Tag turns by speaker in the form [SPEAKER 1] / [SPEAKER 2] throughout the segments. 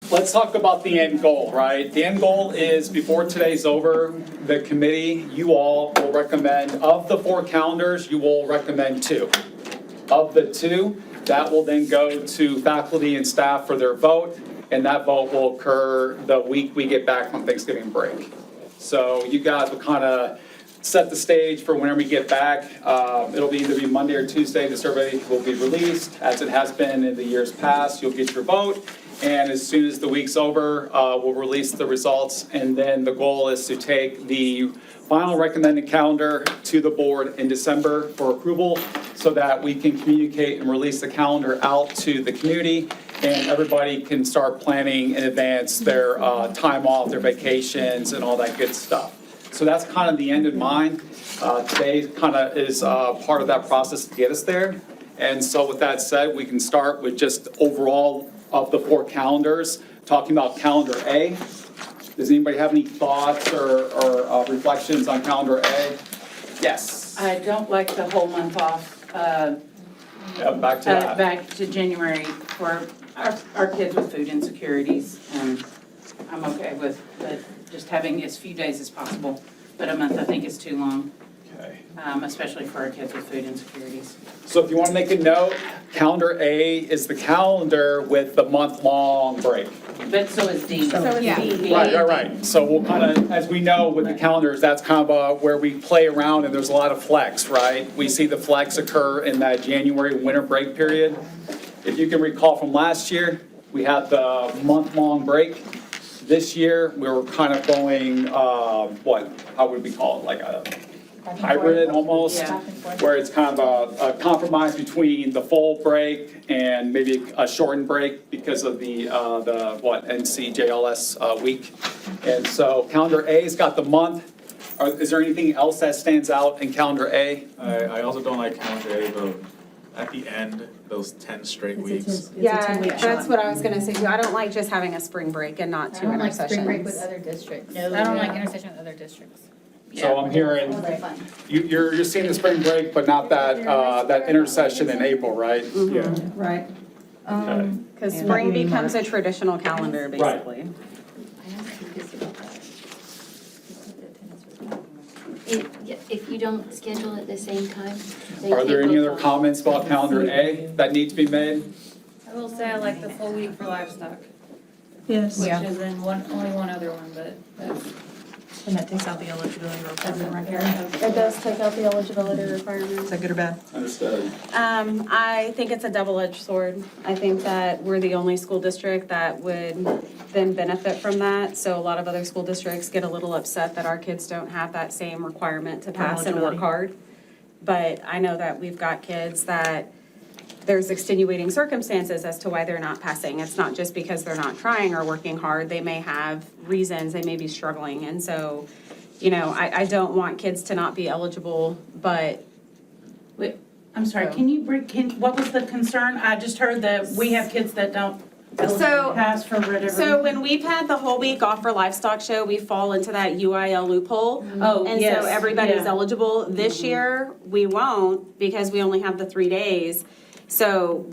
[SPEAKER 1] let's talk about the end goal, right? The end goal is before today's over, the committee, you all will recommend, of the 4 calendars, you will recommend 2. Of the 2, that will then go to faculty and staff for their vote, and that vote will occur the week we get back from Thanksgiving break. So you guys will kind of set the stage for whenever we get back. It'll be either be Monday or Tuesday. The survey will be released, as it has been in the years past. You'll get your vote, and as soon as the week's over, we'll release the results, and then the goal is to take the final recommended calendar to the board in December for approval so that we can communicate and release the calendar out to the community and everybody can start planning in advance their time off, their vacations, and all that good stuff. So that's kind of the end in mind. Today kind of is part of that process to get us there. And so with that said, we can start with just overall of the 4 calendars, talking about calendar A. Does anybody have any thoughts or reflections on calendar A? Yes.
[SPEAKER 2] I don't like the whole month off,
[SPEAKER 1] Yeah, back to that.
[SPEAKER 2] back to January for our kids with food insecurities. I'm okay with just having as few days as possible, but a month I think is too long,
[SPEAKER 1] Okay.
[SPEAKER 2] especially for our kids with food insecurities.
[SPEAKER 1] So if you want to make a note, calendar A is the calendar with the month-long break.
[SPEAKER 2] But so is D.
[SPEAKER 1] Right. So we'll kind of, as we know with the calendars, that's kind of where we play around and there's a lot of flex, right? We see the flex occur in that January winter break period. If you can recall from last year, we had the month-long break. This year, we were kind of going, how would we call it, like a hybrid almost?
[SPEAKER 2] Yeah.
[SPEAKER 1] Where it's kind of a compromise between the full break and maybe a shortened break because of the NCJLS week. And so calendar A's got the month. Is there anything else that stands out in calendar A?
[SPEAKER 3] I also don't like calendar A, but at the end, those 10 straight weeks.
[SPEAKER 4] Yeah, that's what I was gonna say too. I don't like just having a spring break and not 2
[SPEAKER 5] I don't like spring break with
[SPEAKER 4] intersessions.
[SPEAKER 5] other districts.
[SPEAKER 2] No,
[SPEAKER 5] I don't
[SPEAKER 2] yeah.
[SPEAKER 5] like intersession with other districts.
[SPEAKER 1] So I'm hearing, you're seeing the spring break, but not that intercession in April, right? Yeah.
[SPEAKER 6] Right.
[SPEAKER 1] Okay.
[SPEAKER 4] Cause spring becomes a traditional calendar,
[SPEAKER 1] Right.
[SPEAKER 4] basically.
[SPEAKER 7] If you don't schedule at the same time. they
[SPEAKER 1] Are there
[SPEAKER 7] can't
[SPEAKER 1] any
[SPEAKER 7] both
[SPEAKER 1] other
[SPEAKER 7] off.
[SPEAKER 1] comments about calendar A that need to be made?
[SPEAKER 5] I will say I like the full week for livestock,
[SPEAKER 6] Yes.
[SPEAKER 5] which is in only one other one, but that's.
[SPEAKER 8] And that takes out the eligibility requirement right here.
[SPEAKER 4] It does take out the eligibility
[SPEAKER 8] Is
[SPEAKER 4] requirements.
[SPEAKER 8] that good or bad?
[SPEAKER 1] Understood.
[SPEAKER 4] I think it's a double-edged sword. I think that we're the only school district that would then benefit from that. So a lot of other school districts get a little upset that our kids don't have that same requirement to pass and work
[SPEAKER 8] Eligibility.
[SPEAKER 4] hard. But I know that we've got kids that there's extenuating circumstances as to why they're not passing. It's not just because they're not trying or working hard. They may have reasons, they may be struggling. And so, I don't want kids to not be eligible, but
[SPEAKER 2] Wait, I'm sorry, what was the concern? I just heard that we have kids that don't
[SPEAKER 4] So-
[SPEAKER 2] pass for whatever.
[SPEAKER 4] so when we've had the whole week off for livestock show, we fall into that UIL loophole.
[SPEAKER 2] Oh,
[SPEAKER 4] And
[SPEAKER 2] yes,
[SPEAKER 4] so everybody's
[SPEAKER 2] yeah.
[SPEAKER 4] eligible. This year, we won't because we only have the 3 days. So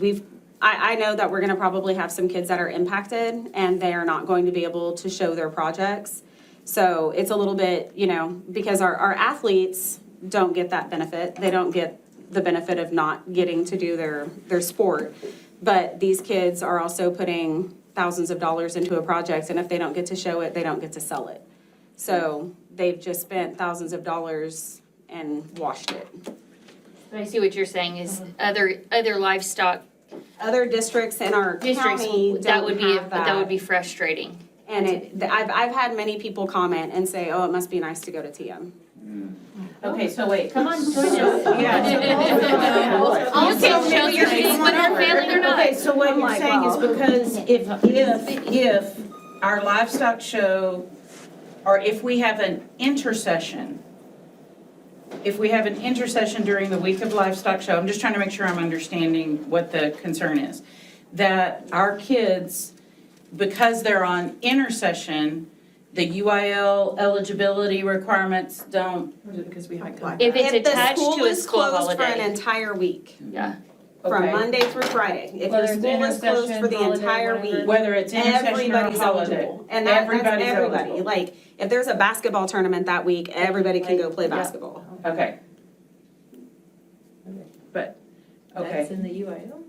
[SPEAKER 4] I know that we're gonna probably have some kids that are impacted and they are not going to be able to show their projects. So it's a little bit, because our athletes don't get that benefit. They don't get the benefit of not getting to do their sport. But these kids are also putting thousands of dollars into a project, and if they don't get to show it, they don't get to sell it. So they've just spent thousands of dollars and washed it.
[SPEAKER 7] But I see what you're saying is other livestock
[SPEAKER 4] Other districts in our
[SPEAKER 7] districts,
[SPEAKER 4] county
[SPEAKER 7] that would
[SPEAKER 4] don't
[SPEAKER 7] be,
[SPEAKER 4] have
[SPEAKER 7] that would be
[SPEAKER 4] that.
[SPEAKER 7] frustrating.
[SPEAKER 4] And I've had many people comment and say, oh, it must be nice to go to TM.
[SPEAKER 2] Okay, so wait.
[SPEAKER 7] Come on, join us.
[SPEAKER 2] Yeah.
[SPEAKER 7] Also, show your face whether you're failing or not.
[SPEAKER 2] Okay, so what
[SPEAKER 4] I'm
[SPEAKER 2] you're
[SPEAKER 4] like,
[SPEAKER 2] saying is
[SPEAKER 4] well.
[SPEAKER 2] because if our livestock show, or if we have an intercession, during the week of livestock show, I'm just trying to make sure I'm understanding what the concern is. That our kids, because they're on intercession, the UIL eligibility requirements don't,
[SPEAKER 8] Because we hike
[SPEAKER 7] If it's
[SPEAKER 4] If the
[SPEAKER 7] attached
[SPEAKER 4] school
[SPEAKER 7] to a
[SPEAKER 4] is
[SPEAKER 7] school
[SPEAKER 4] closed for an
[SPEAKER 7] holiday.
[SPEAKER 4] entire week,
[SPEAKER 7] Yeah.
[SPEAKER 4] from
[SPEAKER 2] Okay.
[SPEAKER 4] Monday through Friday. If your
[SPEAKER 5] Whether it's
[SPEAKER 4] school is closed for the
[SPEAKER 5] intercession,
[SPEAKER 4] entire
[SPEAKER 5] holiday,
[SPEAKER 4] week,
[SPEAKER 2] Whether it's intersection or
[SPEAKER 4] everybody's
[SPEAKER 2] holiday.
[SPEAKER 4] eligible. And that's
[SPEAKER 2] Everybody's
[SPEAKER 4] everybody.
[SPEAKER 2] eligible.
[SPEAKER 4] Like, if there's a basketball tournament that week, everybody can go play basketball.
[SPEAKER 2] Okay. But,
[SPEAKER 5] That's
[SPEAKER 2] okay.
[SPEAKER 5] in the UIL?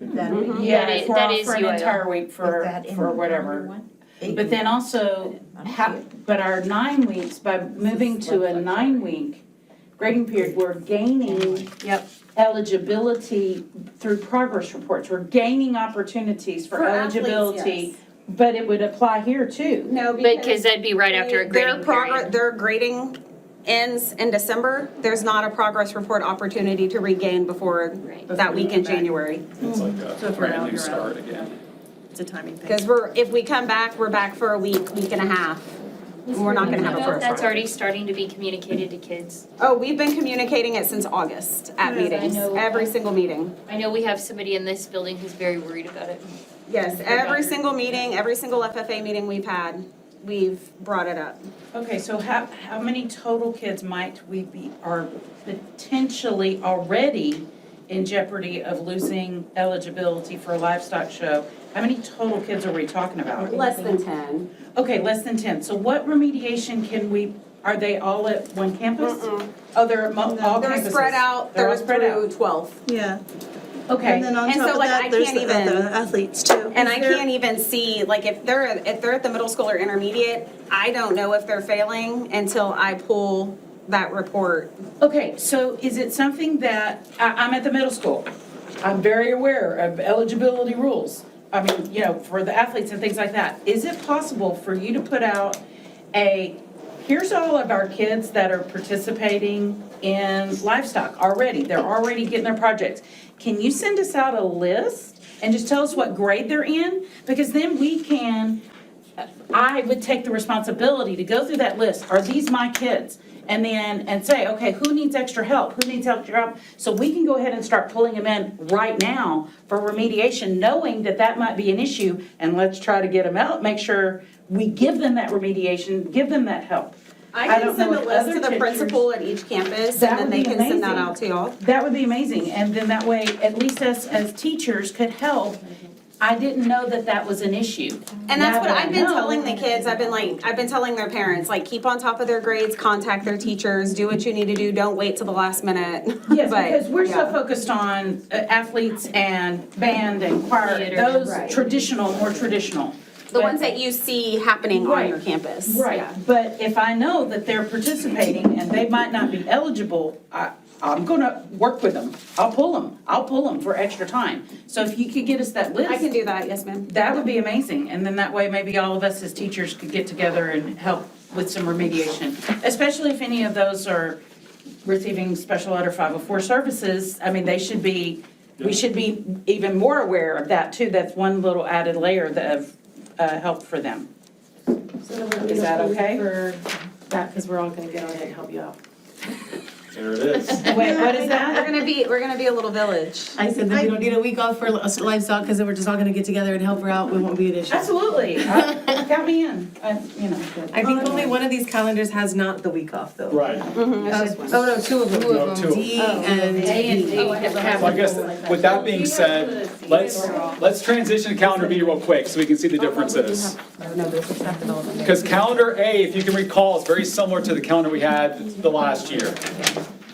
[SPEAKER 4] Mhm.
[SPEAKER 2] Yeah,
[SPEAKER 7] That is-
[SPEAKER 2] if we're
[SPEAKER 7] that
[SPEAKER 2] off
[SPEAKER 7] is
[SPEAKER 2] for an
[SPEAKER 7] UIL.
[SPEAKER 2] entire week for whatever. But then also, but our 9 weeks, by moving to a 9-week grading period, we're gaining eligibility through progress reports. We're gaining opportunities for
[SPEAKER 4] athletes,
[SPEAKER 2] eligibility.
[SPEAKER 4] yes.
[SPEAKER 2] But it would apply here too.
[SPEAKER 4] No,
[SPEAKER 7] Because that'd be right after a grading period.
[SPEAKER 4] Their grading ends in December. There's not a progress report opportunity to regain before
[SPEAKER 7] Right.
[SPEAKER 4] that week in January.
[SPEAKER 1] It's like
[SPEAKER 8] So
[SPEAKER 1] a
[SPEAKER 8] if you're
[SPEAKER 1] brand
[SPEAKER 8] out,
[SPEAKER 1] new
[SPEAKER 8] you're
[SPEAKER 1] start
[SPEAKER 8] out.
[SPEAKER 1] again.
[SPEAKER 8] It's a timing thing.
[SPEAKER 4] Because if we come back, we're back for a week and a half. And we're not gonna have a
[SPEAKER 7] Do you know if
[SPEAKER 4] first.
[SPEAKER 7] that's already starting to be communicated to kids?
[SPEAKER 4] Oh, we've been communicating it since August at
[SPEAKER 7] Yes, I
[SPEAKER 4] meetings,
[SPEAKER 7] know.
[SPEAKER 4] every single meeting.
[SPEAKER 7] I know we have somebody in this building who's very worried about it.
[SPEAKER 4] Yes, every single meeting, every single FFA meeting we've had, we've brought it up.
[SPEAKER 2] Okay, so how many total kids might we be, are potentially already in jeopardy of losing eligibility for a livestock show? How many total kids are we talking about?
[SPEAKER 4] Less than 10.
[SPEAKER 2] Okay, less than 10. So what remediation can we, are they all at one campus?
[SPEAKER 4] Mm-mm.
[SPEAKER 2] Oh, they're at all campuses?
[SPEAKER 4] They're spread out,
[SPEAKER 2] They're all
[SPEAKER 4] they're
[SPEAKER 2] spread out.
[SPEAKER 4] through 12.
[SPEAKER 6] Yeah,
[SPEAKER 2] Okay.
[SPEAKER 6] and then on
[SPEAKER 4] And
[SPEAKER 6] top
[SPEAKER 4] so,
[SPEAKER 6] of
[SPEAKER 4] like, I
[SPEAKER 6] that, there's
[SPEAKER 4] can't
[SPEAKER 6] the
[SPEAKER 4] even-
[SPEAKER 6] other athletes too.
[SPEAKER 4] And I can't even see, like, if they're at the middle school or intermediate, I don't know if they're failing until I pull that report.
[SPEAKER 2] Okay, so is it something that, I'm at the middle school. I'm very aware of eligibility rules. I mean, you know, for the athletes and things like that. Is it possible for you to put out here's all of our kids that are participating in livestock already. They're already getting their projects. Can you send us out a list and just tell us what grade they're in? Because then we can, I would take the responsibility to go through that list. Are these my kids? And then, and say, okay, who needs extra help? Who needs extra help? So we can go ahead and start pulling them in right now for remediation, knowing that that might be an issue. And let's try to get them out, make sure we give them that remediation, give them that help.
[SPEAKER 4] I
[SPEAKER 2] I
[SPEAKER 4] can
[SPEAKER 2] don't
[SPEAKER 4] send
[SPEAKER 2] know
[SPEAKER 4] a
[SPEAKER 2] if
[SPEAKER 4] list
[SPEAKER 2] other
[SPEAKER 4] to the
[SPEAKER 2] teachers-
[SPEAKER 4] principal at each campus,
[SPEAKER 2] That
[SPEAKER 4] and then
[SPEAKER 2] would
[SPEAKER 4] they
[SPEAKER 2] be
[SPEAKER 4] can send that
[SPEAKER 2] amazing.
[SPEAKER 4] out to y'all.
[SPEAKER 2] That would be amazing, and then that way, at least us as teachers could help. I didn't know that that was an issue.
[SPEAKER 4] And that's
[SPEAKER 2] Now
[SPEAKER 4] what
[SPEAKER 2] that I
[SPEAKER 4] I've been
[SPEAKER 2] know-
[SPEAKER 4] telling the kids, I've been telling their parents, like, keep on top of their grades, contact their teachers, do what you need to do, don't wait till the last minute.
[SPEAKER 2] Yes,
[SPEAKER 4] But,
[SPEAKER 2] because we're so
[SPEAKER 4] yeah.
[SPEAKER 2] focused on athletes and band and choir,
[SPEAKER 7] Theater.
[SPEAKER 2] those
[SPEAKER 4] Right.
[SPEAKER 2] more traditional.
[SPEAKER 4] The ones that you see happening on
[SPEAKER 2] Right.
[SPEAKER 4] your campus.
[SPEAKER 2] Right,
[SPEAKER 4] Yeah.
[SPEAKER 2] but if I know that they're participating and they might not be eligible, I'm gonna work with them. I'll pull them for extra time. So if you could get us that list.
[SPEAKER 4] I can do that, yes, ma'am.
[SPEAKER 2] That would be amazing, and then that way, maybe all of us as teachers could get together and help with some remediation. Especially if any of those are receiving special ed or 504 services, I mean, we should be even more aware of that too. That's one little added layer of help for them. Is that okay?
[SPEAKER 8] For that, because we're all gonna get on it and help you out.
[SPEAKER 3] There it is.
[SPEAKER 2] Wait, what is that?
[SPEAKER 4] We're gonna be a little village.
[SPEAKER 9] I said that we don't need a week off for livestock because then we're just all gonna get together and help her out. We won't be an issue.
[SPEAKER 2] Absolutely, count me in, you know.
[SPEAKER 9] I think only one of these calendars has not the week off though.
[SPEAKER 1] Right.
[SPEAKER 9] Oh, no, two of them.
[SPEAKER 1] No, two of them.
[SPEAKER 9] D and D.
[SPEAKER 1] So I guess with that being said, let's transition to calendar B real quick so we can see the differences. Because calendar A, if you can recall, is very similar to the calendar we had the last year.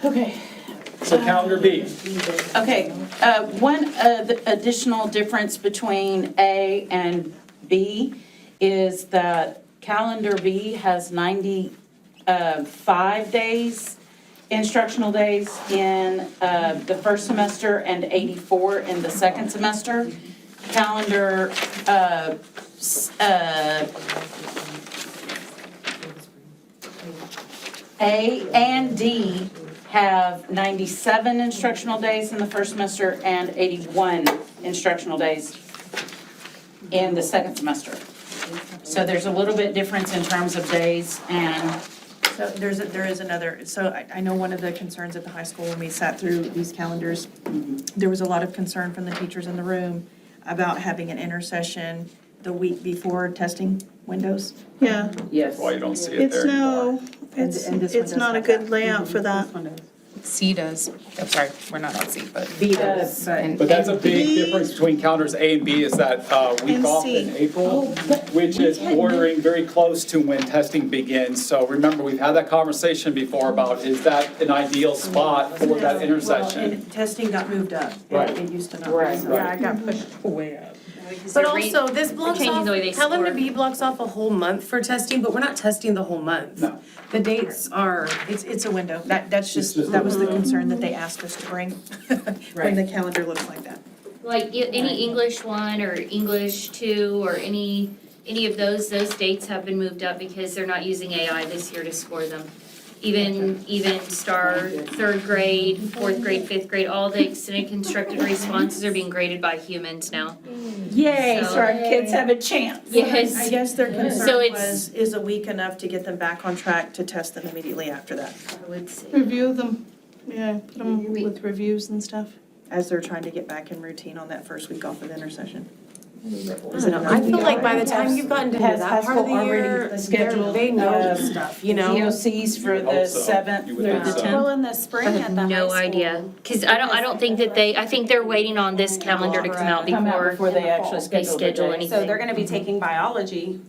[SPEAKER 2] Okay.
[SPEAKER 1] So calendar B.
[SPEAKER 2] Okay, one the additional difference between A and B is that calendar B has 95 days, instructional days in the first semester and 84 in the second semester. Calendar A and D have 97 instructional days in the first semester and 81 instructional days in the second semester. So there's a little bit difference in terms of days and,
[SPEAKER 8] So there is another, so I know one of the concerns at the high school when we sat through these calendars, there was a lot of concern from the teachers in the room about having an intercession the week before testing windows.
[SPEAKER 6] Yeah,
[SPEAKER 2] yes.
[SPEAKER 1] Why you don't see it
[SPEAKER 6] it's
[SPEAKER 1] there anymore.
[SPEAKER 6] no, it's
[SPEAKER 8] And this one
[SPEAKER 6] it's
[SPEAKER 8] does
[SPEAKER 6] not a
[SPEAKER 8] have
[SPEAKER 6] good
[SPEAKER 8] that.
[SPEAKER 6] layout for that. C does. I'm sorry, we're not on C, but.
[SPEAKER 9] B does.
[SPEAKER 1] But that's a big difference between calendars A and B is that week
[SPEAKER 10] And
[SPEAKER 1] off
[SPEAKER 10] C.
[SPEAKER 1] in April, which is bordering very close to when testing begins. So remember, we've had that conversation before about is that an ideal spot for that intersection?
[SPEAKER 8] And testing got moved up.
[SPEAKER 1] Right.
[SPEAKER 8] It used to not.
[SPEAKER 1] Right,
[SPEAKER 8] be.
[SPEAKER 1] right.
[SPEAKER 8] Yeah, it got pushed way up.
[SPEAKER 9] But also, this blocks
[SPEAKER 5] changing the way they
[SPEAKER 9] off, calendar
[SPEAKER 5] score.
[SPEAKER 9] B blocks off a whole month for testing, but we're not testing the whole month.
[SPEAKER 1] No.
[SPEAKER 9] The dates are,
[SPEAKER 8] It's a window. That's just,
[SPEAKER 1] just a
[SPEAKER 8] that was the concern that they asked us to bring, when the calendar looks like that.
[SPEAKER 7] Like any English 1 or English 2 or any of those dates have been moved up because they're not using AI this year to score them. Even STAR, 3rd grade, 4th grade, 5th grade, all the extended constructed responses are being graded by humans now.
[SPEAKER 2] Yay, so our
[SPEAKER 7] So-
[SPEAKER 2] kids have a chance.
[SPEAKER 8] I
[SPEAKER 7] Yes.
[SPEAKER 8] guess their
[SPEAKER 7] So
[SPEAKER 8] concern
[SPEAKER 7] it's-
[SPEAKER 8] is a week enough to get them back on track to test them immediately after that,
[SPEAKER 7] I would say.
[SPEAKER 10] Review them, yeah, put them with reviews and stuff.
[SPEAKER 8] as they're trying to get back in routine on that first week off of intercession.
[SPEAKER 9] I feel like by the time you've gotten to
[SPEAKER 2] Has
[SPEAKER 9] that
[SPEAKER 2] high
[SPEAKER 9] part of the
[SPEAKER 2] school already
[SPEAKER 9] year,
[SPEAKER 2] scheduled,
[SPEAKER 9] they know stuff, you know?
[SPEAKER 2] DOCs for
[SPEAKER 1] You would
[SPEAKER 2] the
[SPEAKER 1] hope so.
[SPEAKER 2] 7th
[SPEAKER 1] You
[SPEAKER 2] through
[SPEAKER 1] would
[SPEAKER 2] the
[SPEAKER 1] think so.
[SPEAKER 2] 10th?
[SPEAKER 4] Well, in the spring at the high
[SPEAKER 7] No
[SPEAKER 4] school.
[SPEAKER 7] idea, because I don't think that I think they're waiting on this calendar to come out
[SPEAKER 2] Come out
[SPEAKER 7] before
[SPEAKER 2] before they actually
[SPEAKER 7] they
[SPEAKER 2] schedule the
[SPEAKER 7] schedule
[SPEAKER 2] day.
[SPEAKER 7] anything.
[SPEAKER 4] So they're gonna be taking biology,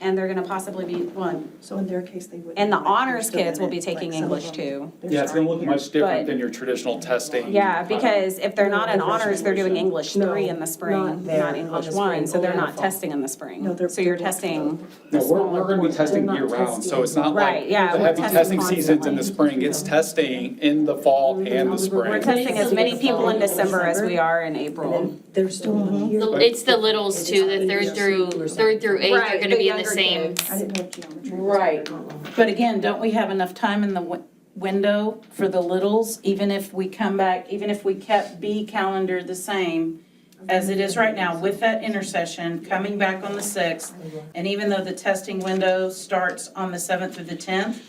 [SPEAKER 4] and they're gonna possibly be, one,
[SPEAKER 8] So in their case, they would.
[SPEAKER 4] and the honors kids will be taking English too.
[SPEAKER 1] Yeah, it's gonna look much
[SPEAKER 4] But-
[SPEAKER 1] different than your traditional testing.
[SPEAKER 4] Yeah, because if they're not in honors, they're doing English 3 in the spring,
[SPEAKER 9] not there
[SPEAKER 4] not
[SPEAKER 9] on
[SPEAKER 4] English
[SPEAKER 9] the spring,
[SPEAKER 4] 1, so they're
[SPEAKER 9] only in
[SPEAKER 4] not
[SPEAKER 9] the fall.
[SPEAKER 4] testing in the
[SPEAKER 8] No,
[SPEAKER 4] spring.
[SPEAKER 8] they're-
[SPEAKER 4] So you're
[SPEAKER 8] they're-
[SPEAKER 4] testing,
[SPEAKER 1] No, we're gonna be testing
[SPEAKER 9] They're not
[SPEAKER 1] year round, so
[SPEAKER 9] testing.
[SPEAKER 1] it's not
[SPEAKER 4] Right,
[SPEAKER 1] like
[SPEAKER 4] yeah,
[SPEAKER 1] the
[SPEAKER 4] we're
[SPEAKER 1] heavy
[SPEAKER 4] testing
[SPEAKER 1] testing seasons in the
[SPEAKER 4] constantly.
[SPEAKER 1] spring. It's testing in the fall and the
[SPEAKER 4] we're
[SPEAKER 1] spring.
[SPEAKER 4] testing as many people in December as we are in April.
[SPEAKER 8] They're still on here.
[SPEAKER 7] It's the littles too, the 3rd through 8th are
[SPEAKER 4] Right,
[SPEAKER 7] gonna be in the
[SPEAKER 4] younger
[SPEAKER 7] same.
[SPEAKER 4] kids.
[SPEAKER 8] I didn't know if geometry. was-
[SPEAKER 2] Right, but again, don't we have enough time in the window for the littles? Even if we come back, even if we kept B calendar the same as it is right now with that intercession, coming back on the 6th, and even though the testing window starts on the 7th through the 10th,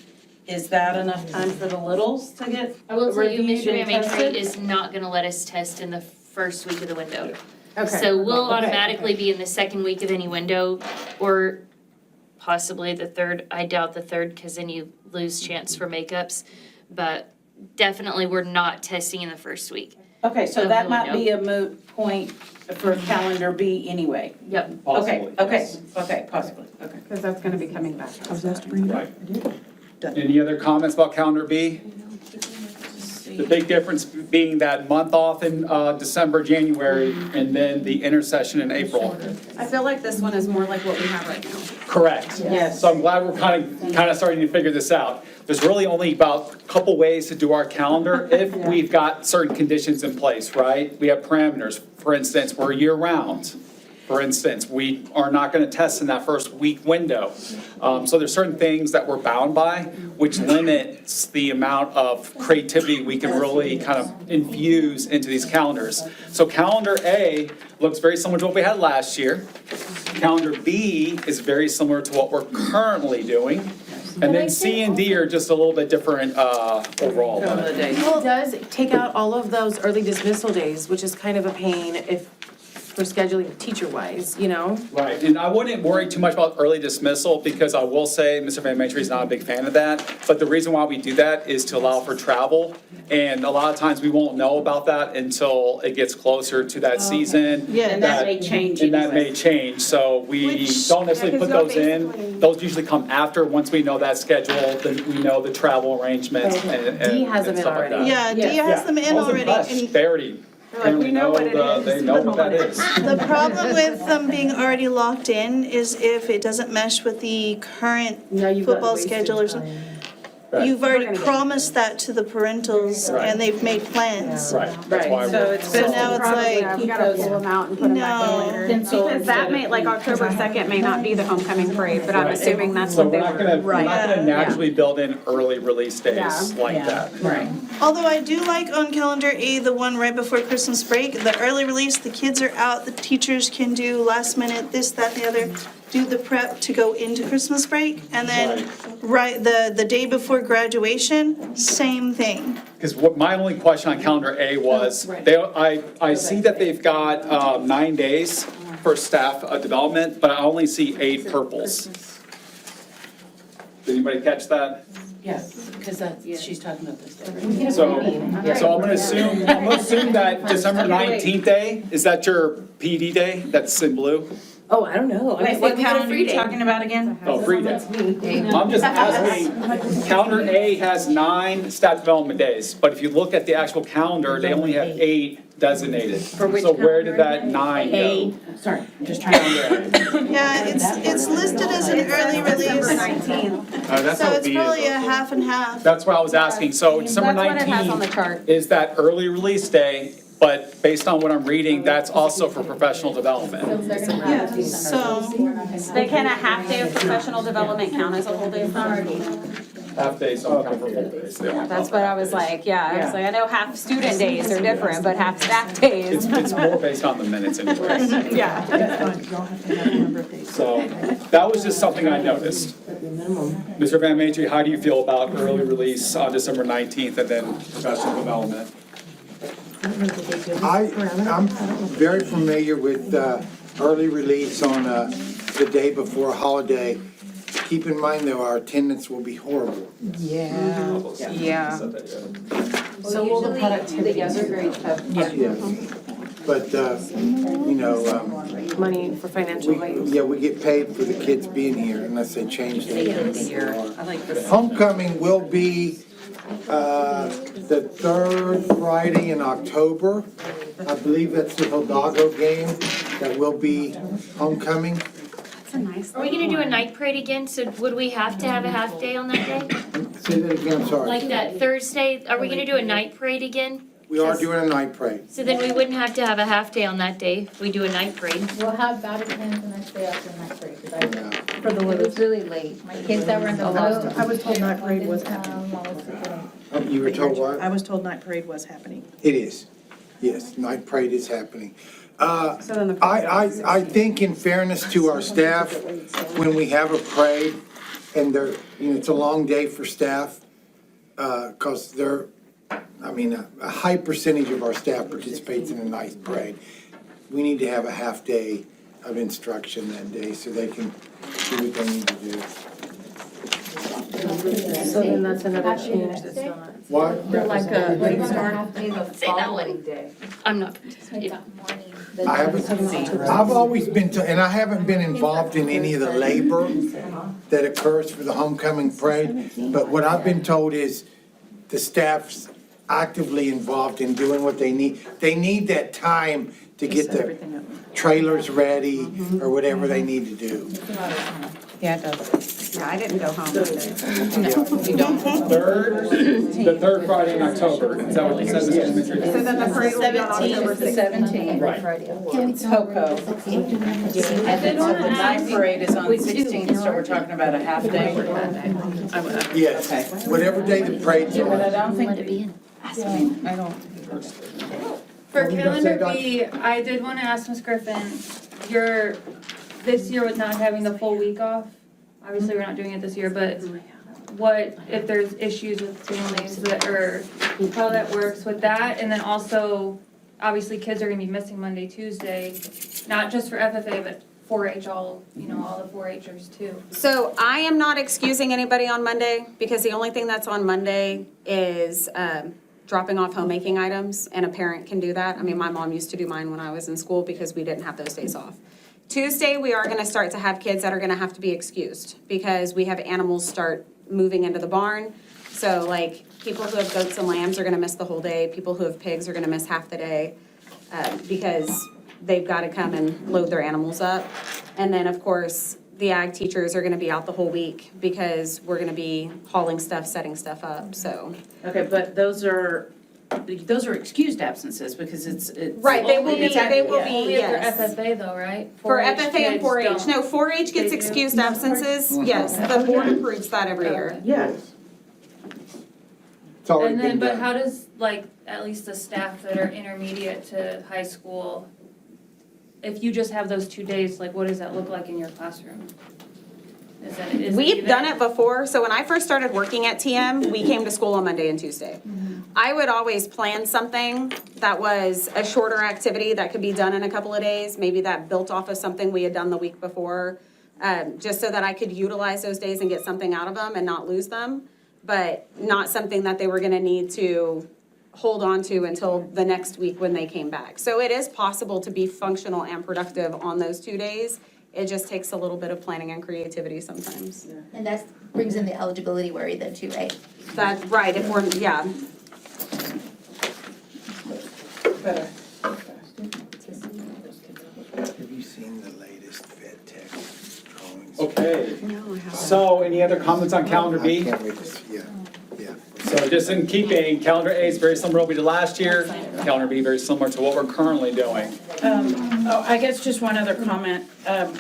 [SPEAKER 2] is that enough time for the littles to get
[SPEAKER 7] I will tell you,
[SPEAKER 2] reviewed
[SPEAKER 7] Mr.
[SPEAKER 2] and
[SPEAKER 7] Van
[SPEAKER 2] tested?
[SPEAKER 7] is not gonna let us test in the first week of the window.
[SPEAKER 4] Okay.
[SPEAKER 7] So we'll
[SPEAKER 2] Okay,
[SPEAKER 7] automatically be in the second week of any window, or possibly the 3rd. I doubt the 3rd, because then you lose chance for makeups. But definitely, we're not testing in the first week.
[SPEAKER 2] Okay, so
[SPEAKER 7] Of
[SPEAKER 2] that
[SPEAKER 7] the
[SPEAKER 2] might be a moot point for calendar B anyway.
[SPEAKER 7] Yep.
[SPEAKER 2] Okay,
[SPEAKER 1] Possibly,
[SPEAKER 2] okay,
[SPEAKER 1] yes.
[SPEAKER 2] okay, possibly, okay.
[SPEAKER 4] Because that's gonna be coming back.
[SPEAKER 8] I was asked to bring it up.
[SPEAKER 1] Right. Any other comments about calendar B? The big difference being that month off in December, January, and then the intercession in April.
[SPEAKER 4] I feel like this one is more like what we have right now.
[SPEAKER 1] Correct.
[SPEAKER 2] Yes.
[SPEAKER 1] So I'm glad we're kind of starting to figure this out. There's really only about a couple ways to do our calendar if we've got certain conditions in place, right? We have parameters. For instance, we're year-round. For instance, we are not going to test in that first week window. So there's certain things that we're bound by, which limits the amount of creativity we can really kind of infuse into these calendars. So calendar A looks very similar to what we had last year. Calendar B is very similar to what we're currently doing. And then C and D are just a little bit different overall.
[SPEAKER 2] Some of the days.
[SPEAKER 9] It does take out all of those early dismissal days, which is kind of a pain if we're scheduling teacher-wise, you know?
[SPEAKER 1] Right, and I wouldn't worry too much about early dismissal because I will say Mr. Van Maitre is not a big fan of that. But the reason why we do that is to allow for travel. And a lot of times we won't know about that until it gets closer to that season.
[SPEAKER 10] Yeah.
[SPEAKER 2] And that may change
[SPEAKER 1] And that
[SPEAKER 2] anyway.
[SPEAKER 1] may change, so we
[SPEAKER 10] Which-
[SPEAKER 1] don't necessarily
[SPEAKER 4] Yeah,
[SPEAKER 1] put
[SPEAKER 4] 'cause
[SPEAKER 1] those
[SPEAKER 4] y'all
[SPEAKER 1] in.
[SPEAKER 4] basically-
[SPEAKER 1] Those usually come after, once we know that schedule, then we know the travel arrangements and
[SPEAKER 9] D has them
[SPEAKER 1] and
[SPEAKER 9] in
[SPEAKER 1] stuff like
[SPEAKER 9] already.
[SPEAKER 1] that.
[SPEAKER 10] Yeah, Dia has them in
[SPEAKER 1] I was
[SPEAKER 10] already.
[SPEAKER 1] impressed.
[SPEAKER 10] And
[SPEAKER 1] They already apparently know they know what that is.
[SPEAKER 10] the problem with them being already locked in is if it doesn't mesh with the current
[SPEAKER 9] Now you've got
[SPEAKER 10] football
[SPEAKER 9] wasted
[SPEAKER 10] schedule or something.
[SPEAKER 9] time.
[SPEAKER 1] Right.
[SPEAKER 10] You've already promised that to the parentals
[SPEAKER 1] Right.
[SPEAKER 10] and they've made plans.
[SPEAKER 1] Right, that's why
[SPEAKER 2] Right, so
[SPEAKER 1] we're.
[SPEAKER 2] it's
[SPEAKER 10] So
[SPEAKER 2] best
[SPEAKER 10] now
[SPEAKER 2] to
[SPEAKER 10] it's
[SPEAKER 2] probably
[SPEAKER 10] like-
[SPEAKER 4] Yeah, we
[SPEAKER 2] keep
[SPEAKER 4] gotta
[SPEAKER 2] those
[SPEAKER 4] pull them out and put them back
[SPEAKER 10] No.
[SPEAKER 4] in later.
[SPEAKER 2] pencils
[SPEAKER 4] Because that may, like October 2nd may not be the homecoming parade, but I'm
[SPEAKER 1] Right.
[SPEAKER 4] assuming that's
[SPEAKER 1] So
[SPEAKER 4] what
[SPEAKER 1] we're
[SPEAKER 4] they
[SPEAKER 1] not
[SPEAKER 4] were.
[SPEAKER 1] gonna, we're not gonna
[SPEAKER 10] Yeah.
[SPEAKER 1] naturally build in early release days
[SPEAKER 4] Yeah.
[SPEAKER 1] like
[SPEAKER 2] Yeah.
[SPEAKER 1] that.
[SPEAKER 2] Right.
[SPEAKER 10] Although I do like on calendar A, the one right before Christmas break, the early release, the kids are out, the teachers can do last minute, this, that, and the other, do the prep to go into Christmas break, and then, right, the day before graduation, same thing.
[SPEAKER 1] Because what my only question on calendar A was, I see that they've got 9 days for staff development, but I only see 8 purples. Did anybody catch that?
[SPEAKER 2] Yes, because that's, she's talking about this.
[SPEAKER 1] So I'm gonna assume that December 19th day, is that your PD day? That's in blue?
[SPEAKER 9] Oh, I don't know.
[SPEAKER 2] Wait, what calendar are you talking about again?
[SPEAKER 1] Oh, free day. I'm just asking, calendar A has 9 staff development days, but if you look at the actual calendar, they only have 8 designated.
[SPEAKER 2] which
[SPEAKER 1] So where did that 9 go?
[SPEAKER 2] Sorry, I'm just trying to.
[SPEAKER 10] Yeah, it's listed as an early release,
[SPEAKER 3] That's
[SPEAKER 10] so
[SPEAKER 3] what
[SPEAKER 10] it's
[SPEAKER 3] B
[SPEAKER 10] probably
[SPEAKER 3] is.
[SPEAKER 10] a half and half.
[SPEAKER 1] That's what I was asking. So December
[SPEAKER 4] That's what it has on the
[SPEAKER 1] 19th
[SPEAKER 4] chart.
[SPEAKER 1] is that early release day, but based on what I'm reading, that's also for professional development.
[SPEAKER 10] So,
[SPEAKER 4] They can a half day of professional development count as a whole day?
[SPEAKER 1] Half days don't count for full days. They only
[SPEAKER 4] That's
[SPEAKER 1] count
[SPEAKER 4] what I was like, yeah, I was like, I know half student days are different, but half staff days.
[SPEAKER 1] It's more based on the minutes anyways.
[SPEAKER 4] Yeah.
[SPEAKER 8] That's fine, y'all have to have a number of days.
[SPEAKER 1] So that was just something I noticed. Mr. Van Matry, how do you feel about early release on December 19th and then professional development?
[SPEAKER 11] I'm very familiar with early release on the day before a holiday. Keep in mind, though, our attendance will be horrible.
[SPEAKER 6] Yeah. Yeah.
[SPEAKER 9] So will the productivity.
[SPEAKER 11] Yeah. But, you know,
[SPEAKER 9] Money for financial aid.
[SPEAKER 11] we get paid for the kids being here unless they change the
[SPEAKER 2] Year. I like this.
[SPEAKER 11] Homecoming will be the 3rd Friday in October. I believe that's the Hidalgo game that will be homecoming.
[SPEAKER 4] That's a nice.
[SPEAKER 7] Are we gonna do a night parade again? So would we have to have a half day on that day?
[SPEAKER 11] Say that again, I'm sorry.
[SPEAKER 7] Like that Thursday, are we gonna do a night parade again?
[SPEAKER 11] We are doing a night parade.
[SPEAKER 7] So then we wouldn't have to have a half day on that day if we do a night parade.
[SPEAKER 5] We'll have battle plans the next day after the night parade, because
[SPEAKER 11] Yeah.
[SPEAKER 8] For the
[SPEAKER 5] it was really late. My kids that were in the boat.
[SPEAKER 8] I was told night parade was happening.
[SPEAKER 5] while I was sleeping.
[SPEAKER 11] You were told what?
[SPEAKER 8] I was told night parade was happening.
[SPEAKER 11] It is. Yes, night parade is happening.
[SPEAKER 4] So then the.
[SPEAKER 11] I think in fairness to our staff, when we have a parade and they're, you know, it's a long day for staff, cause they're, I mean, a high percentage of our staff participates in a night parade. We need to have a half day of instruction that day so they can do what they need to do.
[SPEAKER 9] So then that's another change that's not.
[SPEAKER 11] What?
[SPEAKER 8] They're like a late start.
[SPEAKER 7] Say that one. I'm not participating.
[SPEAKER 11] I haven't, I've always been, and I haven't been involved in any of the labor that occurs for the homecoming parade, but what I've been told is the staff's actively involved in doing what they need. They need that time to get the trailers ready or whatever they need to do.
[SPEAKER 6] Yeah, it does.
[SPEAKER 4] Yeah, I didn't go home that day.
[SPEAKER 1] The third Friday in October, is that what you said, Mr. Dimitri?
[SPEAKER 4] So then the parade will be on October
[SPEAKER 2] 17th.
[SPEAKER 1] Right.
[SPEAKER 2] It's Coco. And then so the night parade is on 16th, so we're talking about a half day.
[SPEAKER 11] Yes, whatever day the parade's
[SPEAKER 2] But I
[SPEAKER 11] on.
[SPEAKER 2] don't think, I don't.
[SPEAKER 5] For
[SPEAKER 11] What were you gonna say,
[SPEAKER 5] calendar
[SPEAKER 11] Doc?
[SPEAKER 5] B, I did want to ask Ms. Griffin, this year with not having the full week off, obviously we're not doing it this year, but what, if there's issues with families that, or how that works with that? And then also, obviously kids are gonna be missing Monday, Tuesday, not just for FFA, but 4-H, all the 4-Hers too.
[SPEAKER 4] So I am not excusing anybody on Monday because the only thing that's on Monday is dropping off homemaking items, and a parent can do that. I mean, my mom used to do mine when I was in school because we didn't have those days off. Tuesday, we are gonna start to have kids that are gonna have to be excused because we have animals start moving into the barn. So like, people who have goats and lambs are gonna miss the whole day. People who have pigs are gonna miss half the day because they've gotta come and load their animals up. And then, of course, the ag teachers are gonna be out the whole week because we're gonna be hauling stuff, setting stuff up, so.
[SPEAKER 2] Okay, but those are excused absences because it's.
[SPEAKER 4] Right, they will be,
[SPEAKER 2] It's
[SPEAKER 5] Only if
[SPEAKER 4] yes.
[SPEAKER 5] they're FFA though, right?
[SPEAKER 4] For
[SPEAKER 5] 4-H
[SPEAKER 4] FFA and
[SPEAKER 5] kids
[SPEAKER 4] 4-H,
[SPEAKER 5] don't.
[SPEAKER 4] no, 4-H
[SPEAKER 5] They
[SPEAKER 4] gets
[SPEAKER 5] do?
[SPEAKER 4] excused absences, yes, the board approves that every year.
[SPEAKER 8] Yeah.
[SPEAKER 11] It's already
[SPEAKER 5] And
[SPEAKER 11] been
[SPEAKER 5] then, but
[SPEAKER 11] done.
[SPEAKER 5] how does, like, at least the staff that are intermediate to high school, if you just have those 2 days, like, what does that look like in your classroom? Is it
[SPEAKER 4] We've done
[SPEAKER 5] even-
[SPEAKER 4] it before, so when I first started working at TM, we came to school on Monday and Tuesday. I would always plan something that was a shorter activity that could be done in a couple of days, maybe that built off of something we had done the week before, just so that I could utilize those days and get something out of them and not lose them. but not something that they were gonna need to hold on to until the next week when they came back. So it is possible to be functional and productive on those 2 days. It just takes a little bit of planning and creativity sometimes.
[SPEAKER 12] And that brings in the eligibility worry then too, right?
[SPEAKER 4] That's right, if we're, yeah.
[SPEAKER 11] Have you seen the latest Fed Tech drawings?
[SPEAKER 1] Okay, so any other comments on calendar
[SPEAKER 11] I
[SPEAKER 1] B?
[SPEAKER 11] can't wait to see, yeah.
[SPEAKER 1] So just in keeping, calendar A is very similar to what we did last year. Calendar B very similar to what we're currently doing.
[SPEAKER 2] I guess just one other comment.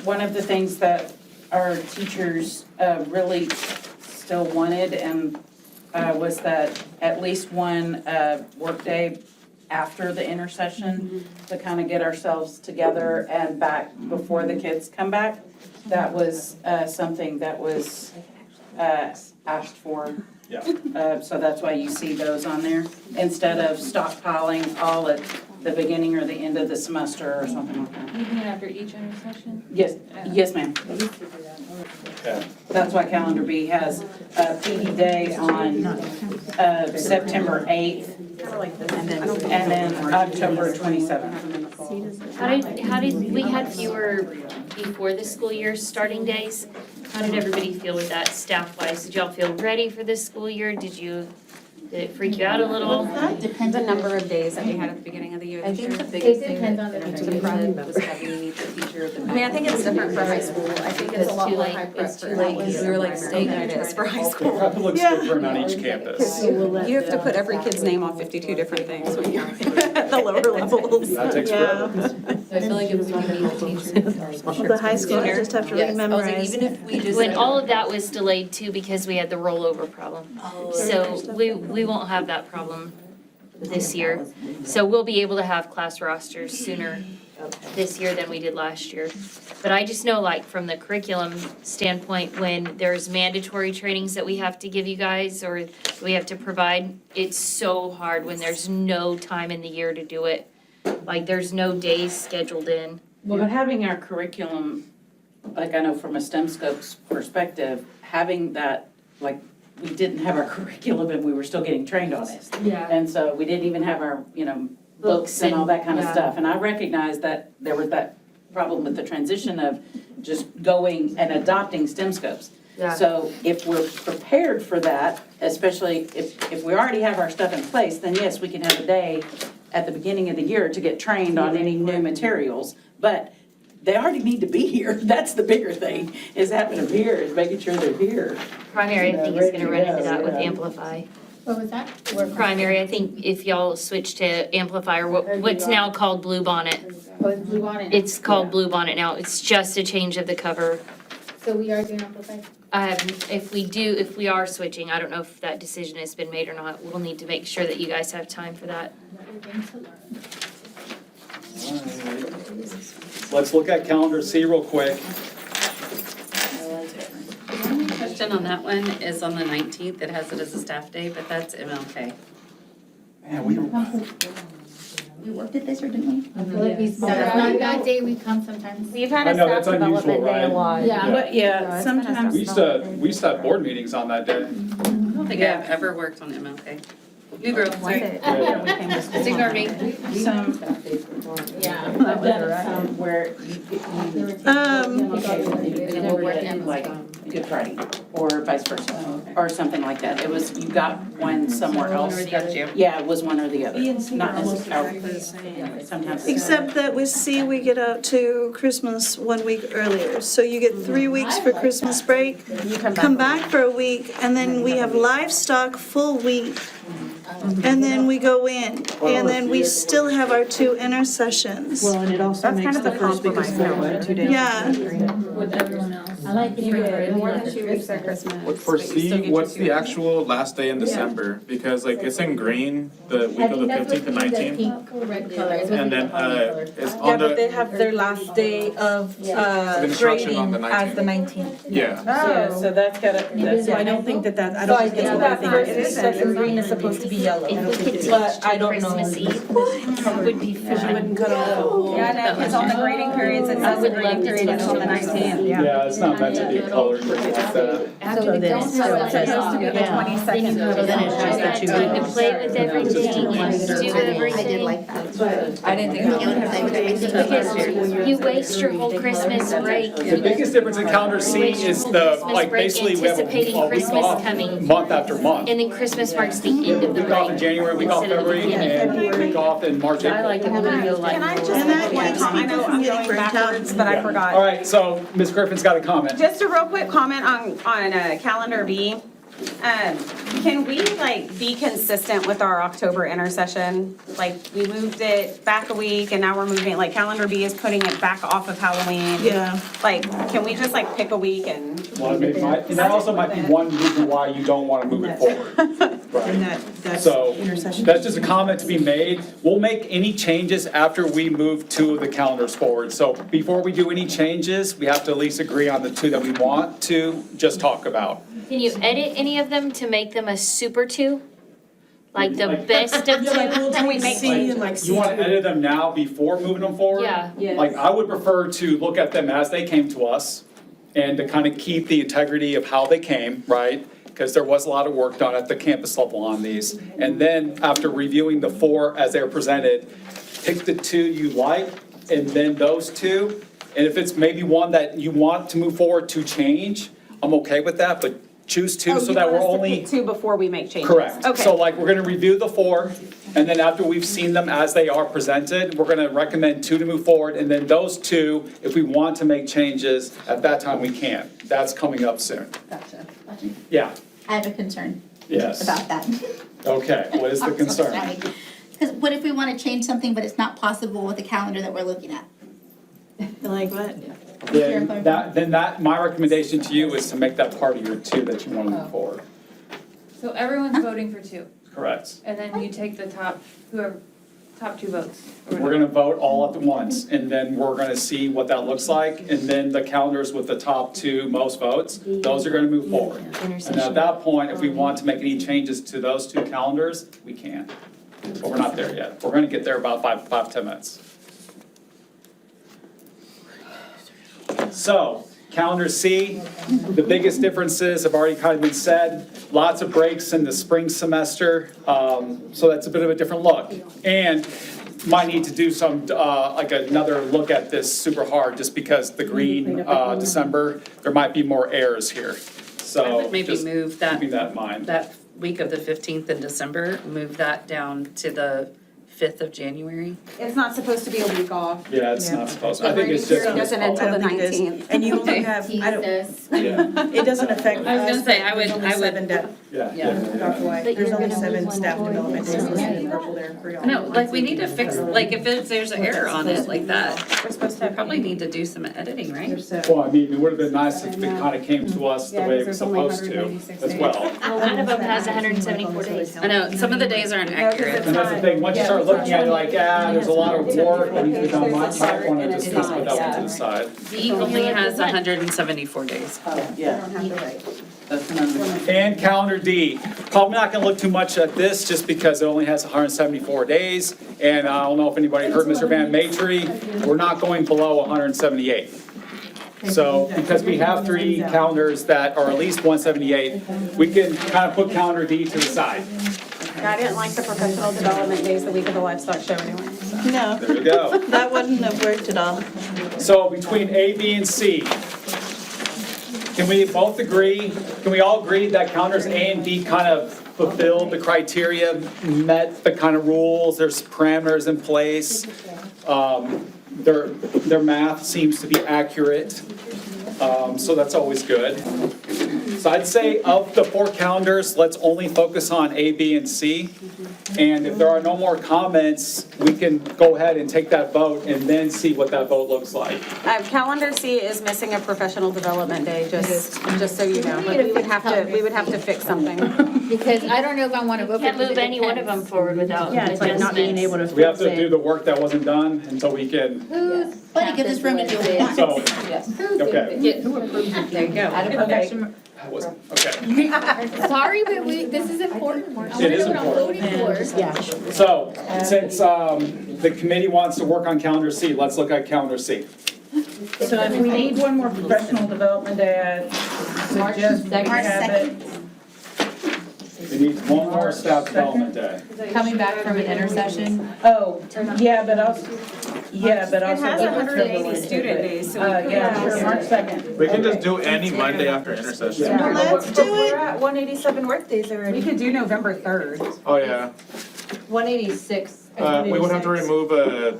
[SPEAKER 2] One of the things that our teachers really still wanted and was that at least one workday after the intercession to kind of get ourselves together and back before the kids come back. That was something that was asked for.
[SPEAKER 1] Yeah.
[SPEAKER 2] So that's why you see those on there, instead of stockpiling all at the beginning or the end of the semester or something like that.
[SPEAKER 5] You mean after each intercession?
[SPEAKER 2] Yes, ma'am.
[SPEAKER 1] Okay.
[SPEAKER 2] That's why calendar B has a PD day on September 8th and then October 27th.
[SPEAKER 7] How did, we had fewer before the school year starting days. How did everybody feel with that staff-wise? Did y'all feel ready for this school year? Did it freak you out a little?
[SPEAKER 4] Depends on the number of days that we had at the beginning of the year.
[SPEAKER 6] I think the
[SPEAKER 12] It
[SPEAKER 6] biggest thing
[SPEAKER 12] depends
[SPEAKER 6] that
[SPEAKER 12] on the
[SPEAKER 6] that
[SPEAKER 12] teacher.
[SPEAKER 6] we did was having the teacher at the.
[SPEAKER 4] I mean, I think it's different for high school. I think it's a lot
[SPEAKER 7] Too
[SPEAKER 4] more
[SPEAKER 7] late.
[SPEAKER 4] high prep
[SPEAKER 6] It's
[SPEAKER 4] for
[SPEAKER 6] too late,
[SPEAKER 4] high
[SPEAKER 6] because we were like
[SPEAKER 4] school
[SPEAKER 6] staying
[SPEAKER 4] than it is for high
[SPEAKER 1] The
[SPEAKER 4] school.
[SPEAKER 1] prep looks different on each campus.
[SPEAKER 4] You have to put every kid's name on 52 different things when you're at the lower levels.
[SPEAKER 1] That takes
[SPEAKER 10] Yeah.
[SPEAKER 1] forever.
[SPEAKER 6] So I feel like it was gonna be the teachers.
[SPEAKER 10] The high school, I just have to
[SPEAKER 6] Yes, I was like,
[SPEAKER 10] rememorize.
[SPEAKER 6] even if we just.
[SPEAKER 7] When all of that was delayed too, because we had the rollover problem. So we won't have that problem this year. So we'll be able to have class rosters sooner this year than we did last year. But I just know, like, from the curriculum standpoint, when there's mandatory trainings that we have to give you guys or we have to provide, it's so hard when there's no time in the year to do it. Like, there's no days scheduled in.
[SPEAKER 2] Well, but having our curriculum, like I know from a STEM Scopes perspective, having that, like, we didn't have our curriculum and we were still getting trained on it.
[SPEAKER 5] Yeah.
[SPEAKER 2] And so we didn't even have our, books and all that kind of
[SPEAKER 5] Yeah.
[SPEAKER 2] stuff. And I recognize that there was that problem with the transition of just going and adopting STEM Scopes.
[SPEAKER 7] Yeah.
[SPEAKER 2] So if we're prepared for that, especially if we already have our stuff in place, then yes, we can have a day at the beginning of the year to get trained on any new materials. But they already need to be here. That's the bigger thing, is having them here, is making sure they're here.
[SPEAKER 7] Primary, I think, is gonna run into that with
[SPEAKER 2] Yeah.
[SPEAKER 7] Amplify.
[SPEAKER 12] What was that?
[SPEAKER 7] Primary, I think if y'all switch to Amplify or what's now called Blue Bonnet,
[SPEAKER 12] Oh, it's blue on it.
[SPEAKER 7] it's called Blue Bonnet now. It's just a change of the cover.
[SPEAKER 12] So we are doing amplified.
[SPEAKER 7] If we are switching, I don't know if that decision has been made or not. We'll need to make sure that you guys have time for that.
[SPEAKER 1] Let's look at calendar C real quick.
[SPEAKER 6] Question on that one is on the 19th, it has it as a staff day, but that's MLK.
[SPEAKER 1] Man, we
[SPEAKER 12] We worked at this or didn't we? I feel like we. That's not that day we come sometimes.
[SPEAKER 4] We've had
[SPEAKER 1] I
[SPEAKER 4] a
[SPEAKER 1] know,
[SPEAKER 4] staff
[SPEAKER 1] that's unusual,
[SPEAKER 4] development day a
[SPEAKER 1] right?
[SPEAKER 4] lot.
[SPEAKER 12] Yeah.
[SPEAKER 2] But yeah, sometimes.
[SPEAKER 1] used to have board meetings on that day.
[SPEAKER 6] I don't think I've ever worked on MLK. New girl, sorry.
[SPEAKER 2] Just
[SPEAKER 6] ignore me.
[SPEAKER 2] Some,
[SPEAKER 12] Yeah.
[SPEAKER 2] I've done some where you will get like Good Friday or vice versa, or something like that. It was, you got one somewhere else. Yeah, it was one or the other, not necessarily, sometimes.
[SPEAKER 10] Except that with C, we get out to Christmas 1 week earlier. So you get 3 weeks for Christmas break, come back for a week, and then we have livestock full week. And then we go in, and then we still have our 2 intercessions.
[SPEAKER 8] Well, and it also
[SPEAKER 4] That's kind
[SPEAKER 8] makes
[SPEAKER 4] of
[SPEAKER 8] the
[SPEAKER 4] a
[SPEAKER 8] first week of
[SPEAKER 4] compromise,
[SPEAKER 8] school,
[SPEAKER 4] though.
[SPEAKER 8] 2 days.
[SPEAKER 10] Yeah.
[SPEAKER 12] With everyone else. I like
[SPEAKER 4] You get more than 2 weeks at Christmas.
[SPEAKER 3] For
[SPEAKER 4] but you still
[SPEAKER 3] C,
[SPEAKER 4] get your
[SPEAKER 3] what's
[SPEAKER 4] 2
[SPEAKER 3] the
[SPEAKER 4] weeks.
[SPEAKER 3] actual last day in December? Because like it's in green, the week of the 15th and 19th. And then it's
[SPEAKER 6] Yeah,
[SPEAKER 3] on
[SPEAKER 6] but they
[SPEAKER 3] the,
[SPEAKER 6] have their last day of
[SPEAKER 3] the instruction on
[SPEAKER 6] grading
[SPEAKER 3] the
[SPEAKER 6] as the
[SPEAKER 3] 19th.
[SPEAKER 6] 19th.
[SPEAKER 3] Yeah.
[SPEAKER 2] Yeah, so that's gotta, that's
[SPEAKER 8] So I
[SPEAKER 2] why
[SPEAKER 8] don't think that, I don't think it's what I think it
[SPEAKER 6] It
[SPEAKER 8] is.
[SPEAKER 6] says in green is supposed to be yellow,
[SPEAKER 7] If we could teach
[SPEAKER 6] but I
[SPEAKER 7] to
[SPEAKER 6] don't know.
[SPEAKER 7] Christmas Eve, would be fun.
[SPEAKER 8] Wouldn't cut off the whole.
[SPEAKER 4] Yeah, no, because on the grading periods, it says the
[SPEAKER 7] would love
[SPEAKER 4] grading
[SPEAKER 7] to
[SPEAKER 4] period is
[SPEAKER 7] teach
[SPEAKER 4] on the
[SPEAKER 7] them.
[SPEAKER 4] 19th.
[SPEAKER 1] Yeah, it's not meant to be colored like that.
[SPEAKER 7] After the girls
[SPEAKER 8] So
[SPEAKER 7] have
[SPEAKER 8] it's supposed to be the
[SPEAKER 7] then
[SPEAKER 8] 22nd.
[SPEAKER 7] you
[SPEAKER 9] then it's just the 2
[SPEAKER 7] time to
[SPEAKER 9] weeks.
[SPEAKER 7] play with everything and do
[SPEAKER 12] I did
[SPEAKER 7] everything.
[SPEAKER 12] like that.
[SPEAKER 6] I didn't think
[SPEAKER 12] You know, play with everything.
[SPEAKER 7] Because you waste your whole Christmas break.
[SPEAKER 1] The biggest difference in calendar C is the, like, basically we have a week off, month after month.
[SPEAKER 7] And then Christmas marks the end of the
[SPEAKER 1] Week off in
[SPEAKER 7] break.
[SPEAKER 1] January, week off in February, and week off in March, April.
[SPEAKER 6] I like it when we go like.
[SPEAKER 4] Can I just
[SPEAKER 10] And that
[SPEAKER 4] make one
[SPEAKER 10] keeps
[SPEAKER 4] comment? I know
[SPEAKER 10] people from
[SPEAKER 4] I'm
[SPEAKER 10] getting
[SPEAKER 4] going
[SPEAKER 10] burnt out.
[SPEAKER 4] backwards, but I
[SPEAKER 1] All
[SPEAKER 4] forgot.
[SPEAKER 1] right, so Ms. Griffin's got a comment.
[SPEAKER 4] Just a real quick comment on calendar B. Can we like be consistent with our October intercession? Like, we moved it back a week and now we're moving, like calendar B is putting it back off of Halloween.
[SPEAKER 10] Yeah.
[SPEAKER 4] Like, can we just like pick a week and?
[SPEAKER 1] Well, and that also might be one reason why you don't want to move it forward.
[SPEAKER 8] And
[SPEAKER 1] Right.
[SPEAKER 8] that's
[SPEAKER 1] So,
[SPEAKER 8] intercession.
[SPEAKER 1] that's just a comment to be made. We'll make any changes after we move two of the calendars forward. So before we do any changes, we have to at least agree on the two that we want to just talk about.
[SPEAKER 7] Can you edit any of them to make them a super two? Like the best of two?
[SPEAKER 8] Can we make C and like C2?
[SPEAKER 1] You want to edit them now before moving them forward?
[SPEAKER 7] Yeah.
[SPEAKER 1] Like, I would prefer to look at them as they came to us and to kind of keep the integrity of how they came, right? Because there was a lot of work done at the campus level on these. And then after reviewing the four as they're presented, pick the two you like and then those two. And if it's maybe one that you want to move forward to change, I'm okay with that, but choose two so that we're only.
[SPEAKER 4] Two before we make changes?
[SPEAKER 1] Correct.
[SPEAKER 4] Okay.
[SPEAKER 1] So like, we're gonna review the four, and then after we've seen them as they are presented, we're gonna recommend two to move forward, and then those two, if we want to make changes, at that time we can. That's coming up soon.
[SPEAKER 12] Gotcha.
[SPEAKER 1] Yeah,
[SPEAKER 12] I have a concern
[SPEAKER 1] yes.
[SPEAKER 12] about that.
[SPEAKER 1] Okay, what is the concern?
[SPEAKER 12] Because what if we want to change something, but it's not possible with the calendar that we're looking at?
[SPEAKER 8] Like what?
[SPEAKER 1] Then my recommendation to you is to make that part of your two that you wanna move forward.
[SPEAKER 5] So everyone's voting for two,
[SPEAKER 1] Correct.
[SPEAKER 5] and then you take the top two votes. or
[SPEAKER 1] We're
[SPEAKER 5] whatever.
[SPEAKER 1] gonna vote all at once, and then we're gonna see what that looks like, and then the calendars with the top two most votes, those are gonna move forward. And at that point, if we want to make any changes to those two calendars, we can. But we're not there yet. We're gonna get there about 5-10 minutes. So, calendar C, the biggest differences have already kind of been said. Lots of breaks in the spring semester, so that's a bit of a different look. And might need to do some, like another look at this super hard, just because the green, December, there might be more errors here.
[SPEAKER 6] I
[SPEAKER 1] So,
[SPEAKER 6] would maybe
[SPEAKER 1] just
[SPEAKER 6] move
[SPEAKER 1] keeping
[SPEAKER 6] that,
[SPEAKER 1] that in mind.
[SPEAKER 6] that week of the 15th in December, move that down to the 5th of January.
[SPEAKER 4] It's not supposed to be a week off.
[SPEAKER 1] Yeah, it's not supposed, I think it's just.
[SPEAKER 4] It doesn't until
[SPEAKER 8] I
[SPEAKER 4] the
[SPEAKER 8] don't think it is.
[SPEAKER 4] 19th.
[SPEAKER 8] And you only have, I don't,
[SPEAKER 7] Jesus.
[SPEAKER 1] Yeah,
[SPEAKER 8] it doesn't affect us.
[SPEAKER 6] I was gonna say, I
[SPEAKER 8] but there's
[SPEAKER 6] would-
[SPEAKER 8] only
[SPEAKER 6] I would-
[SPEAKER 8] 7 Dr. White,
[SPEAKER 7] But
[SPEAKER 8] there's
[SPEAKER 7] you're
[SPEAKER 8] only
[SPEAKER 7] gonna
[SPEAKER 8] 7
[SPEAKER 7] lose one
[SPEAKER 8] staff
[SPEAKER 7] more.
[SPEAKER 8] development days listed in purple there for y'all.
[SPEAKER 6] No, like, we need to fix, like, if there's an error on it like that,
[SPEAKER 4] We're supposed to
[SPEAKER 6] we
[SPEAKER 4] have.
[SPEAKER 6] probably need to do some editing, right?
[SPEAKER 1] well, I mean, it would have been nice if it kind of came to us the way it was supposed to as well.
[SPEAKER 7] One of them has 174 days.
[SPEAKER 6] I know, some of the days aren't accurate.
[SPEAKER 1] And that's the thing, once you start looking at it, you're like, there's a lot of work that needs to be done, might want to just put that one to the side.
[SPEAKER 6] D only has 174 days.
[SPEAKER 1] And calendar D, probably not gonna look too much at this, just because it only has 174 days. And I don't know if anybody heard Mr. Van Matry, we're not going below 178. So, because we have 3 calendars that are at least 178, we can kind of put calendar D to the side.
[SPEAKER 4] I didn't like the professional development days the week of the livestock show anyway. So.
[SPEAKER 10] No,
[SPEAKER 1] There we go.
[SPEAKER 10] that wouldn't have worked at all.
[SPEAKER 1] So between A, B, and C, can we both agree, can we all agree that calendars A and B kind of fulfilled the criteria, met the kind of rules, there's parameters in place? Their math seems to be accurate, so that's always good. So I'd say of the 4 calendars, let's only focus on A, B, and C. And if there are no more comments, we can go ahead and take that vote and then see what that vote looks like.
[SPEAKER 4] Calendar C is missing a professional development day, just so you know, but we would have to fix something.
[SPEAKER 12] Because I don't know if I want to vote for.
[SPEAKER 7] Can't move any one of them forward without
[SPEAKER 8] Yeah, it's like not being able to
[SPEAKER 1] We have
[SPEAKER 8] fix
[SPEAKER 1] to do
[SPEAKER 8] it.
[SPEAKER 1] the work that wasn't done until we can,
[SPEAKER 12] But it gives us room to do what we want.
[SPEAKER 1] so, okay.
[SPEAKER 6] There you go.
[SPEAKER 1] That wasn't, okay.
[SPEAKER 12] Sorry, but this is important.
[SPEAKER 1] It is important.
[SPEAKER 8] Yeah.
[SPEAKER 1] So, since the committee wants to work on calendar C, let's look at calendar C.
[SPEAKER 2] So if we need one more professional development day, I suggest we have it.
[SPEAKER 1] We need one more staff development day.
[SPEAKER 12] Coming back from an intercession.
[SPEAKER 2] Oh, yeah, but also.
[SPEAKER 4] It has 180 student days, so we could
[SPEAKER 2] Yeah, sure, March 2nd.
[SPEAKER 3] We can just do any Monday after intercession.
[SPEAKER 10] Well, let's do
[SPEAKER 8] We're
[SPEAKER 10] it.
[SPEAKER 8] at 187 workdays already.
[SPEAKER 4] We could do November 3rd.
[SPEAKER 3] Oh, yeah.
[SPEAKER 12] 186.
[SPEAKER 3] We would have to remove a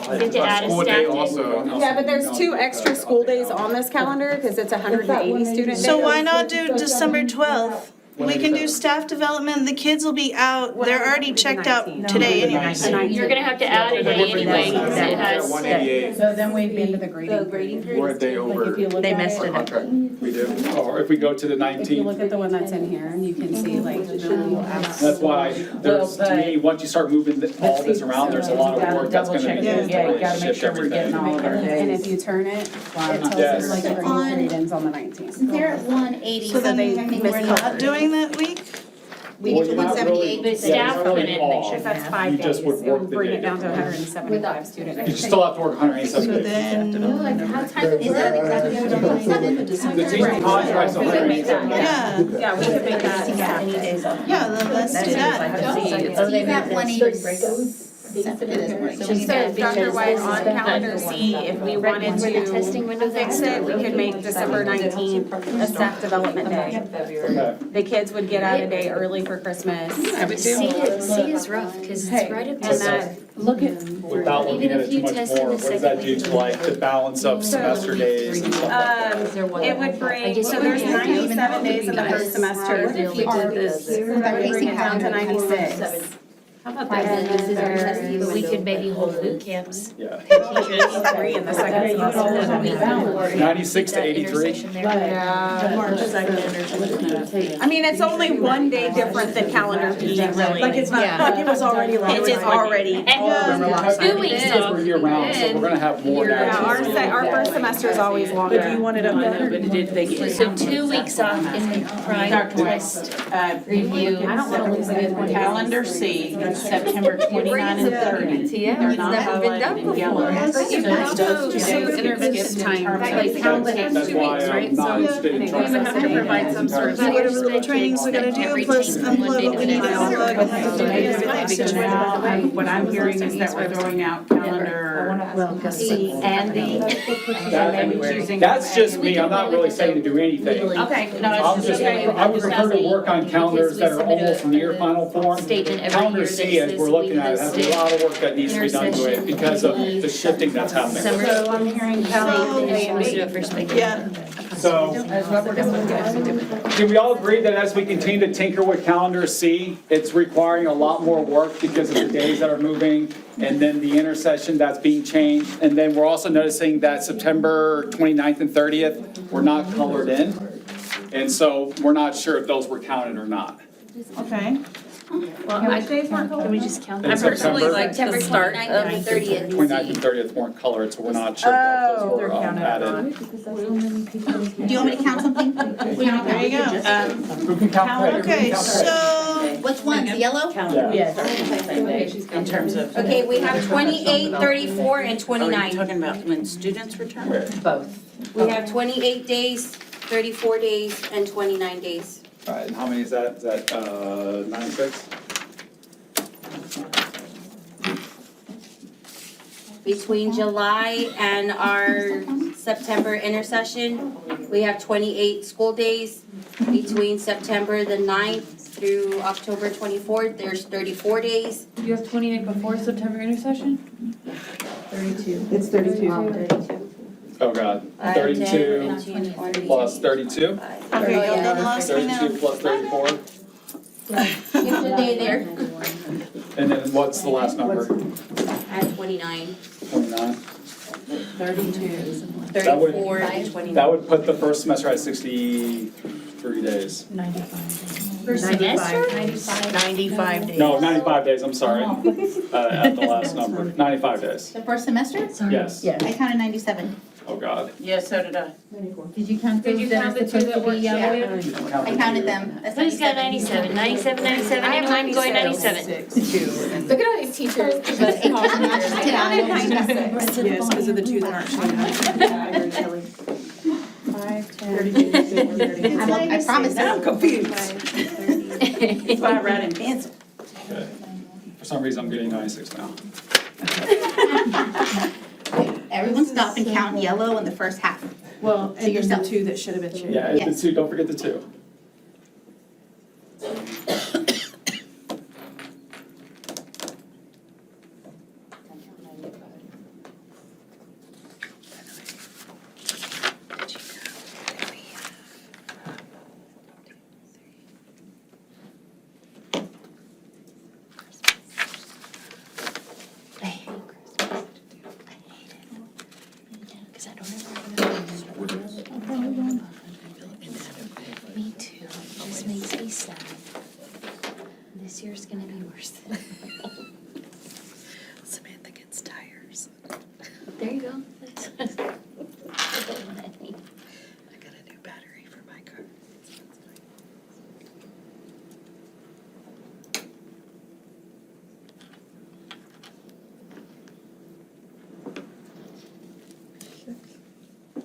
[SPEAKER 7] to add a
[SPEAKER 3] school
[SPEAKER 7] staff
[SPEAKER 3] day
[SPEAKER 7] day.
[SPEAKER 3] also.
[SPEAKER 4] Yeah, but there's 2 extra school days on this calendar because it's 180 student days.
[SPEAKER 10] So why not do December 12th? We can do staff development, the kids will be out, they're already checked out today anyways.
[SPEAKER 7] You're gonna have to add a day anyway, because it has.
[SPEAKER 3] 188.
[SPEAKER 2] So then we'd be into the
[SPEAKER 12] The
[SPEAKER 2] grading.
[SPEAKER 12] grading period.
[SPEAKER 3] We're a day over.
[SPEAKER 8] They missed it.
[SPEAKER 3] contract.
[SPEAKER 1] We do, or if we go to the
[SPEAKER 4] If you
[SPEAKER 1] 19th.
[SPEAKER 4] look at the one that's in here, you can see like the.
[SPEAKER 1] That's why there's, to me, once you start moving all this around, there's a lot of work that's gonna
[SPEAKER 2] Double
[SPEAKER 1] be.
[SPEAKER 2] check, yeah, you gotta make
[SPEAKER 1] shift
[SPEAKER 2] sure we're getting
[SPEAKER 1] everything.
[SPEAKER 2] all of our
[SPEAKER 4] And if
[SPEAKER 2] days.
[SPEAKER 4] you turn it, it tells
[SPEAKER 1] Yes.
[SPEAKER 4] us like the grading period ends on the 19th.
[SPEAKER 12] They're at 180.
[SPEAKER 10] So then
[SPEAKER 4] they
[SPEAKER 10] we're not doing that week?
[SPEAKER 12] We get to
[SPEAKER 1] Well, you're not really-
[SPEAKER 12] 178.
[SPEAKER 7] But
[SPEAKER 1] yeah,
[SPEAKER 7] staff
[SPEAKER 1] you're not really
[SPEAKER 7] couldn't,
[SPEAKER 1] off.
[SPEAKER 4] If that's
[SPEAKER 1] You
[SPEAKER 4] 5 days,
[SPEAKER 1] just
[SPEAKER 4] it
[SPEAKER 1] would
[SPEAKER 4] will
[SPEAKER 1] work the
[SPEAKER 4] bring
[SPEAKER 1] day
[SPEAKER 4] it down to
[SPEAKER 1] difference.
[SPEAKER 4] 175 student
[SPEAKER 1] You
[SPEAKER 4] days.
[SPEAKER 1] still have to work 187
[SPEAKER 10] So
[SPEAKER 1] days.
[SPEAKER 10] then,
[SPEAKER 12] Like, how time is that exactly?
[SPEAKER 1] The teacher contract's 187 days.
[SPEAKER 10] yeah,
[SPEAKER 4] Yeah, we could make that.
[SPEAKER 10] yeah, then let's do that.
[SPEAKER 12] So you got 186.
[SPEAKER 4] So Dr. White, on calendar C, if we wanted
[SPEAKER 7] Where the testing window
[SPEAKER 4] to fix it, we could make December 19th a staff development day.
[SPEAKER 1] Okay.
[SPEAKER 4] The kids would get out a day early for Christmas.
[SPEAKER 7] C is rough, because it's right up
[SPEAKER 4] And
[SPEAKER 7] to.
[SPEAKER 4] that,
[SPEAKER 1] Without looking at it too much more, what does that do to like the balance of semester days and stuff like that?
[SPEAKER 4] it would bring, so there's 97 days in the first semester.
[SPEAKER 12] If you did this.
[SPEAKER 4] That would bring it down to 96.
[SPEAKER 7] How about that? But we could maybe hold boot camps.
[SPEAKER 1] Yeah.
[SPEAKER 4] 3 in the second semester.
[SPEAKER 1] 96 to 83.
[SPEAKER 4] I mean, it's only one day different than calendar B, really.
[SPEAKER 8] Like it's not, like it was already like.
[SPEAKER 4] It is already.
[SPEAKER 1] Because
[SPEAKER 7] 2 weeks
[SPEAKER 1] because
[SPEAKER 7] off.
[SPEAKER 1] we're year round, so we're gonna have more
[SPEAKER 4] Yeah,
[SPEAKER 1] now.
[SPEAKER 4] our first semester is always longer.
[SPEAKER 8] But do you want it up there?
[SPEAKER 7] So 2 weeks off in prime test review.
[SPEAKER 2] I don't wanna lose it. Calendar C, September 29 and 30. They're not highlighted in yellow.
[SPEAKER 7] But you can also do intervention time, like how many
[SPEAKER 1] That's
[SPEAKER 7] 2
[SPEAKER 1] why
[SPEAKER 7] weeks, right?
[SPEAKER 1] I'm not
[SPEAKER 7] So
[SPEAKER 1] interested in
[SPEAKER 7] we
[SPEAKER 1] trying
[SPEAKER 7] would have to provide some sort of.
[SPEAKER 10] Whatever little trainings we're gonna do, plus unplug what we need to unplug and have to do everything.
[SPEAKER 2] Because now, what I'm hearing is that we're throwing out calendar C and D. And maybe choosing.
[SPEAKER 1] That's just me, I'm not really saying to do anything.
[SPEAKER 2] Okay, no,
[SPEAKER 1] I'm
[SPEAKER 2] it's
[SPEAKER 1] just,
[SPEAKER 2] just okay.
[SPEAKER 1] I would prefer to work on calendars that are almost near final form.
[SPEAKER 7] Statement every
[SPEAKER 1] Calendar
[SPEAKER 7] year
[SPEAKER 1] C,
[SPEAKER 7] that
[SPEAKER 1] as we're
[SPEAKER 7] says
[SPEAKER 1] looking
[SPEAKER 7] we
[SPEAKER 1] at it, has a lot of work that needs to be done to it because of the shifting that's happening.
[SPEAKER 7] Summer.
[SPEAKER 2] So I'm hearing calendar A and
[SPEAKER 7] Let's
[SPEAKER 2] B.
[SPEAKER 7] do it first, like.
[SPEAKER 10] Yeah,
[SPEAKER 1] So, can we all agree that as we continue to tinker with calendar C, it's requiring a lot more work because of the days that are moving and then the intercession that's being changed? And then we're also noticing that September 29th and 30th were not colored in. And so we're not sure if those were counted or not.
[SPEAKER 8] Okay.
[SPEAKER 2] Well, which days weren't
[SPEAKER 7] Can we just count?
[SPEAKER 1] In
[SPEAKER 6] I personally
[SPEAKER 1] September,
[SPEAKER 6] like the start
[SPEAKER 12] 29th
[SPEAKER 6] of
[SPEAKER 12] and 30th.
[SPEAKER 1] 29th and 30th weren't colored, so we're not sure if those were added.
[SPEAKER 12] Do you want me to count something?
[SPEAKER 10] there you go.
[SPEAKER 1] Who can count?
[SPEAKER 10] Okay, so,
[SPEAKER 12] Which ones, the yellow?
[SPEAKER 1] Yeah.
[SPEAKER 2] In terms of.
[SPEAKER 4] Okay, we have 28, 34, and
[SPEAKER 2] Oh, are you
[SPEAKER 4] 29.
[SPEAKER 2] talking about when students return? Both.
[SPEAKER 4] We have 28 days, 34 days, and 29 days.
[SPEAKER 1] All right, how many is that? Is that 96?
[SPEAKER 4] Between July and our September intercession, we have 28 school days. Between September the 9th through October 24th, there's 34 days.
[SPEAKER 5] You have 28 before September intercession?
[SPEAKER 8] It's 32.
[SPEAKER 1] Oh, God. 32 plus 32?
[SPEAKER 10] okay, y'all done lost me now.
[SPEAKER 1] 32 plus 34?
[SPEAKER 4] Give a day there
[SPEAKER 1] And then what's the last number?
[SPEAKER 4] at 29,
[SPEAKER 1] 29?
[SPEAKER 4] 34, and 29.
[SPEAKER 1] That would put the first semester at 63 days.
[SPEAKER 7] Per semester?
[SPEAKER 8] 95 days.
[SPEAKER 1] No, 95 days, I'm sorry. At the last number, 95 days.
[SPEAKER 12] The first semester?
[SPEAKER 1] Yes.
[SPEAKER 12] I counted 97.
[SPEAKER 1] Oh, God.
[SPEAKER 2] Yeah, so did I.
[SPEAKER 12] Did you count
[SPEAKER 7] Did
[SPEAKER 12] those
[SPEAKER 7] you
[SPEAKER 12] that are
[SPEAKER 7] count the two
[SPEAKER 12] supposed
[SPEAKER 7] that
[SPEAKER 12] to be
[SPEAKER 7] weren't
[SPEAKER 12] yellow?
[SPEAKER 7] shaded?
[SPEAKER 12] I counted them. That's
[SPEAKER 7] Who's got 97? 97, 97,
[SPEAKER 2] I have
[SPEAKER 7] anyone going 97?
[SPEAKER 2] 97.
[SPEAKER 12] Look at all these teachers.
[SPEAKER 8] Yes, because of the two that aren't showing up.
[SPEAKER 12] 5, 10. I promise.
[SPEAKER 8] Now I'm confused.
[SPEAKER 2] That's why I write in pencil.
[SPEAKER 1] Okay. For some reason, I'm getting 96 now.
[SPEAKER 12] Everyone stop and count yellow in the first half.
[SPEAKER 8] Well, and then the
[SPEAKER 12] yourself.
[SPEAKER 8] two that should have been shared.
[SPEAKER 1] Yeah, it's the two, don't forget the two.
[SPEAKER 7] I hate Christmas. I hate it. Because I don't ever have Me too. It just makes me sad. This year's gonna be worse.
[SPEAKER 6] Samantha gets tires.
[SPEAKER 7] There you go.
[SPEAKER 6] I got a new battery for my car.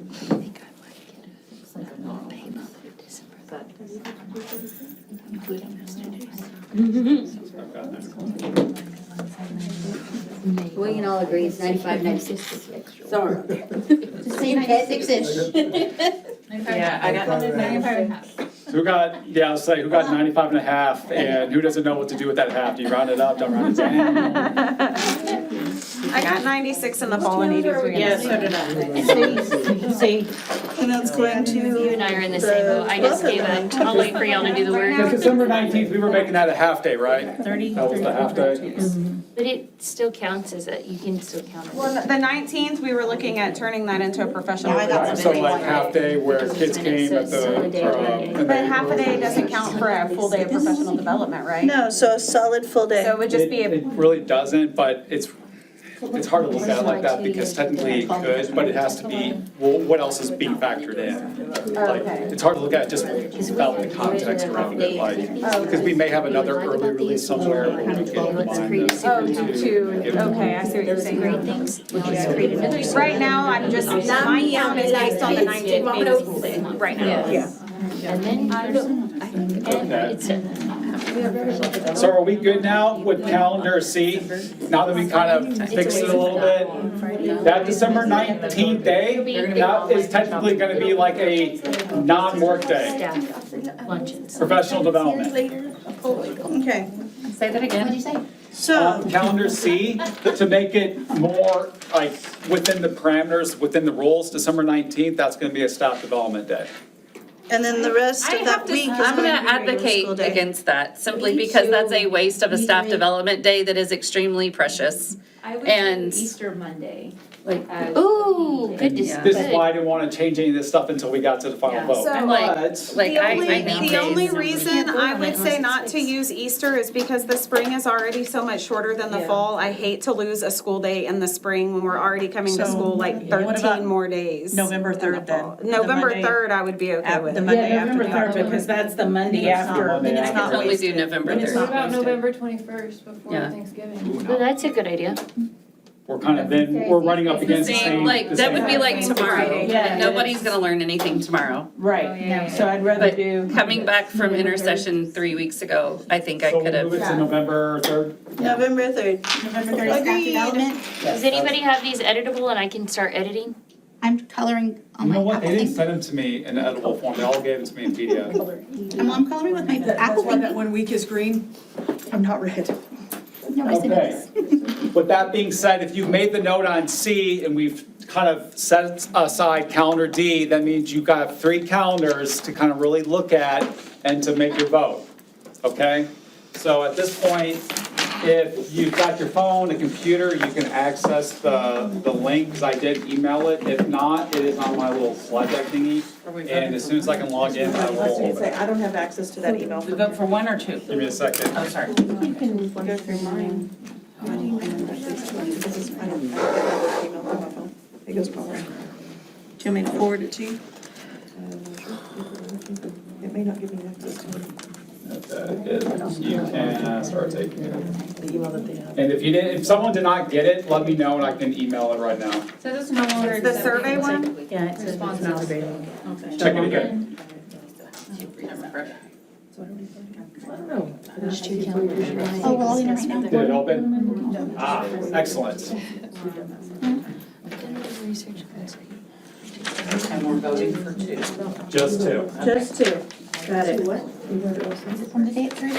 [SPEAKER 6] I think I might get a payment for December 3rd. Including
[SPEAKER 13] We can all agree it's 95, 96.
[SPEAKER 12] Sorry. Just say 96-ish.
[SPEAKER 2] Yeah, I got
[SPEAKER 12] 95.5.
[SPEAKER 1] So who got, yeah, I'll say, who got 95 and a half, and who doesn't know what to do with that half? Do you round it up, don't round it down?
[SPEAKER 4] I got 96 in the fall and 83 in the
[SPEAKER 2] Yeah,
[SPEAKER 4] summer.
[SPEAKER 2] so did I. See?
[SPEAKER 10] And that's going to.
[SPEAKER 7] You and I are in the same boat. I just gave up. I'll wait for y'all to do the work.
[SPEAKER 1] Because December 19th, we were making that a half day, right?
[SPEAKER 2] 30.
[SPEAKER 1] That was the half day.
[SPEAKER 7] But it still counts as a, you can still count it.
[SPEAKER 4] Well, the 19th, we were looking at turning that into a professional.
[SPEAKER 10] Yeah, I got
[SPEAKER 1] Right, so like half day where kids came at the, and
[SPEAKER 4] But
[SPEAKER 1] they-
[SPEAKER 4] half a day doesn't count for a full day of professional development, right?
[SPEAKER 10] No, so a solid full day.
[SPEAKER 4] So it would just
[SPEAKER 1] It
[SPEAKER 4] be a,
[SPEAKER 1] it really doesn't, but it's hard to look at it like that because technically it could, but it has to be, well, what else is being factored in? Like,
[SPEAKER 4] Okay.
[SPEAKER 1] it's hard to look at it just without the context around it, like, because we may have another early release somewhere where we can
[SPEAKER 7] Let's
[SPEAKER 1] combine
[SPEAKER 7] create a
[SPEAKER 1] the
[SPEAKER 7] super
[SPEAKER 4] to, okay, I see what you're saying.
[SPEAKER 7] great things. We'll just create another super.
[SPEAKER 4] Right now, I'm just, my count is based on the 19th being a school day, right now.
[SPEAKER 7] Yeah. And then, and it's
[SPEAKER 1] So are we good now with calendar C? Now that we kind of fixed it a little bit? That December 19th day, that is technically going to be like a non-work day,
[SPEAKER 7] staff luncheons.
[SPEAKER 1] professional development.
[SPEAKER 10] Okay,
[SPEAKER 6] Say that again.
[SPEAKER 12] What'd you say?
[SPEAKER 10] so,
[SPEAKER 1] Calendar C, to make it more like within the parameters, within the rules, December 19th, that's going to be a staff development day.
[SPEAKER 10] and then the rest of that week is
[SPEAKER 6] I'm
[SPEAKER 10] going
[SPEAKER 6] gonna
[SPEAKER 10] to be regular
[SPEAKER 6] advocate
[SPEAKER 10] school day.
[SPEAKER 6] against that, simply
[SPEAKER 12] Me
[SPEAKER 6] because that's
[SPEAKER 12] too.
[SPEAKER 6] a waste of a
[SPEAKER 12] Me
[SPEAKER 6] staff
[SPEAKER 12] too.
[SPEAKER 6] development day that is extremely precious.
[SPEAKER 5] I would
[SPEAKER 6] And-
[SPEAKER 5] do Easter Monday.
[SPEAKER 6] Like,
[SPEAKER 7] Ooh, goodness.
[SPEAKER 6] Yeah.
[SPEAKER 1] This is why I didn't want to change any of this stuff until we got to the final vote.
[SPEAKER 4] So-
[SPEAKER 6] I'm like,
[SPEAKER 1] But-
[SPEAKER 6] like I need
[SPEAKER 4] The only
[SPEAKER 6] days.
[SPEAKER 4] reason I would say not to use Easter is because the spring is already so much shorter than the fall. I hate to lose a school day in the spring when we're already coming to
[SPEAKER 8] So,
[SPEAKER 4] school like
[SPEAKER 8] what about
[SPEAKER 4] 13 more days.
[SPEAKER 8] November
[SPEAKER 4] in the
[SPEAKER 8] 3rd then?
[SPEAKER 4] fall.
[SPEAKER 8] The
[SPEAKER 4] November
[SPEAKER 8] Monday
[SPEAKER 4] 3rd, I would be okay with
[SPEAKER 8] The
[SPEAKER 4] it.
[SPEAKER 8] Monday
[SPEAKER 2] Yeah,
[SPEAKER 8] after
[SPEAKER 2] November
[SPEAKER 8] the
[SPEAKER 2] 3rd,
[SPEAKER 8] October.
[SPEAKER 2] because that's the Monday
[SPEAKER 8] Then it's not
[SPEAKER 2] after.
[SPEAKER 8] Monday
[SPEAKER 1] Then
[SPEAKER 8] it's
[SPEAKER 1] it's
[SPEAKER 8] not
[SPEAKER 6] Only do
[SPEAKER 8] wasted.
[SPEAKER 6] November
[SPEAKER 8] Then it's
[SPEAKER 6] 3rd.
[SPEAKER 8] not
[SPEAKER 5] What about
[SPEAKER 8] wasted.
[SPEAKER 5] November 21st before
[SPEAKER 6] Yeah.
[SPEAKER 5] Thanksgiving?
[SPEAKER 7] Well, that's a good idea.
[SPEAKER 1] We're kind of, then, we're running up against the
[SPEAKER 6] Same,
[SPEAKER 1] same.
[SPEAKER 6] like,
[SPEAKER 1] the
[SPEAKER 6] that
[SPEAKER 1] same
[SPEAKER 6] would be like
[SPEAKER 1] thing.
[SPEAKER 6] tomorrow,
[SPEAKER 2] Yeah,
[SPEAKER 6] and nobody's gonna learn anything tomorrow.
[SPEAKER 2] Right, so I'd rather
[SPEAKER 6] But
[SPEAKER 2] do.
[SPEAKER 6] coming back from intercession 3 weeks ago, I think I
[SPEAKER 1] So
[SPEAKER 6] could
[SPEAKER 1] we'll move it
[SPEAKER 6] have.
[SPEAKER 1] to November 3rd?
[SPEAKER 10] November 3rd.
[SPEAKER 12] November 3rd, staff
[SPEAKER 10] Agreed.
[SPEAKER 12] development.
[SPEAKER 7] Does anybody have these editable and I can start editing?
[SPEAKER 12] I'm coloring on
[SPEAKER 1] You
[SPEAKER 12] my
[SPEAKER 1] know what,
[SPEAKER 12] Apple
[SPEAKER 1] they didn't
[SPEAKER 12] thing.
[SPEAKER 1] send them to me in editable form, they all gave it to me in PDF.
[SPEAKER 12] I'm coloring with my
[SPEAKER 8] That's
[SPEAKER 12] Apple
[SPEAKER 8] why that
[SPEAKER 12] thing.
[SPEAKER 8] one week is green. I'm not red.
[SPEAKER 12] No, I said
[SPEAKER 1] Okay.
[SPEAKER 12] this.
[SPEAKER 1] With that being said, if you've made the note on C and we've kind of set aside calendar D, that means you've got 3 calendars to kind of really look at and to make your vote, okay? So at this point, if you've got your phone, a computer, you can access the link, because I did email it. If not, it is on my little slide deck thingy, and as soon as I can log in, I
[SPEAKER 8] I was gonna
[SPEAKER 1] will.
[SPEAKER 8] say, I don't have access to that email.
[SPEAKER 2] We vote for 1 or 2?
[SPEAKER 1] Give me a second.
[SPEAKER 2] Oh, sorry.
[SPEAKER 8] You can go through mine. How do you remember this one? This is, I don't get that work email from my phone. It goes all around. you want me to forward it to you? It may not give me access to it.
[SPEAKER 1] You can start taking it.
[SPEAKER 9] The email that they have.
[SPEAKER 1] And if someone did not get it, let me know and I can email it right now.
[SPEAKER 5] So this is no longer.
[SPEAKER 4] The survey one?
[SPEAKER 2] Yeah, it says it's not available. Okay.
[SPEAKER 1] Check it again.
[SPEAKER 12] Oh, well, I'll email right now.
[SPEAKER 1] Did it open? Ah, excellent.
[SPEAKER 2] And we're voting for 2.
[SPEAKER 1] Just 2.
[SPEAKER 8] Just 2. Got it.
[SPEAKER 12] Is it from the date through?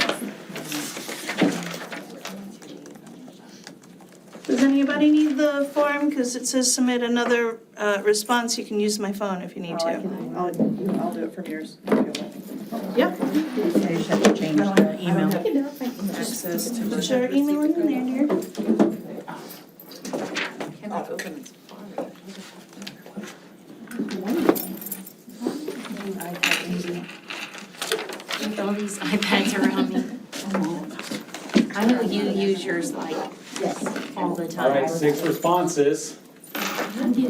[SPEAKER 10] Does anybody need the form? Because it says submit another response. You can use my phone if you need to.
[SPEAKER 8] I'll do it from yours.
[SPEAKER 10] Yep.
[SPEAKER 2] I just have to change the email.
[SPEAKER 8] Access to.
[SPEAKER 10] Put your email in there, dear.
[SPEAKER 2] Cannot open it.
[SPEAKER 7] With all these iPads around me. I know you use yours like all the
[SPEAKER 1] All
[SPEAKER 7] time.
[SPEAKER 1] right, 6 responses. 7.
[SPEAKER 14] Can you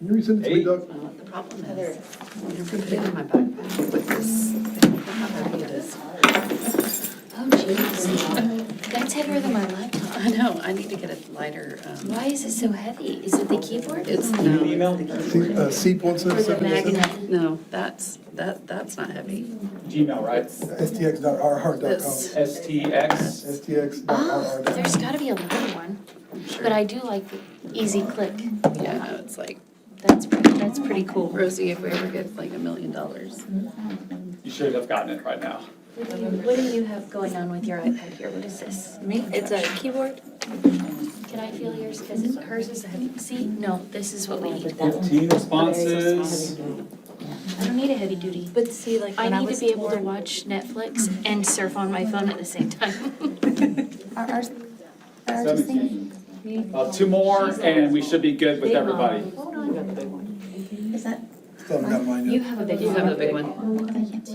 [SPEAKER 14] resend it to me,
[SPEAKER 1] 8.
[SPEAKER 14] Doug?
[SPEAKER 6] The problem is, I never put it in my backpack with this. How heavy it is.
[SPEAKER 7] Oh, jeez. That's heavier than my laptop.
[SPEAKER 6] I know, I need to get a lighter,
[SPEAKER 7] Why is it so heavy? Is it the keyboard?
[SPEAKER 6] it's,
[SPEAKER 1] You need an
[SPEAKER 6] no,
[SPEAKER 1] email?
[SPEAKER 7] Or the
[SPEAKER 14] C.177.
[SPEAKER 7] magnet?
[SPEAKER 6] no, that's not heavy.
[SPEAKER 1] Gmail, right?
[SPEAKER 14] stx.rr.com.
[SPEAKER 6] This,
[SPEAKER 1] STX.
[SPEAKER 7] Oh, there's
[SPEAKER 14] stx.rr.com.
[SPEAKER 7] gotta be a lighter one.
[SPEAKER 6] I'm sure.
[SPEAKER 7] But I do like the easy click.
[SPEAKER 6] Yeah, no, it's like,
[SPEAKER 7] That's pretty cool.
[SPEAKER 6] Rosie, if we ever get like $1 million.
[SPEAKER 1] You should have gotten it right now.
[SPEAKER 7] What do you have going on with your iPad here? What is this? Me? It's a keyboard? Can I feel yours? Because hers is a heavy. See, no, this is what we need.
[SPEAKER 1] 15 responses.
[SPEAKER 7] I don't need a heavy duty.
[SPEAKER 12] But see, like,
[SPEAKER 7] I
[SPEAKER 12] when I
[SPEAKER 7] need to
[SPEAKER 12] was
[SPEAKER 7] be able to
[SPEAKER 12] torn,
[SPEAKER 7] watch Netflix and surf on my phone at the same time.
[SPEAKER 12] ours just
[SPEAKER 1] 17. 2 more and we should be good with everybody.
[SPEAKER 12] is that?
[SPEAKER 14] Still haven't got mine
[SPEAKER 7] You
[SPEAKER 14] yet.
[SPEAKER 7] have a big
[SPEAKER 6] You have
[SPEAKER 7] one.
[SPEAKER 6] a big one.
[SPEAKER 12] I can't see.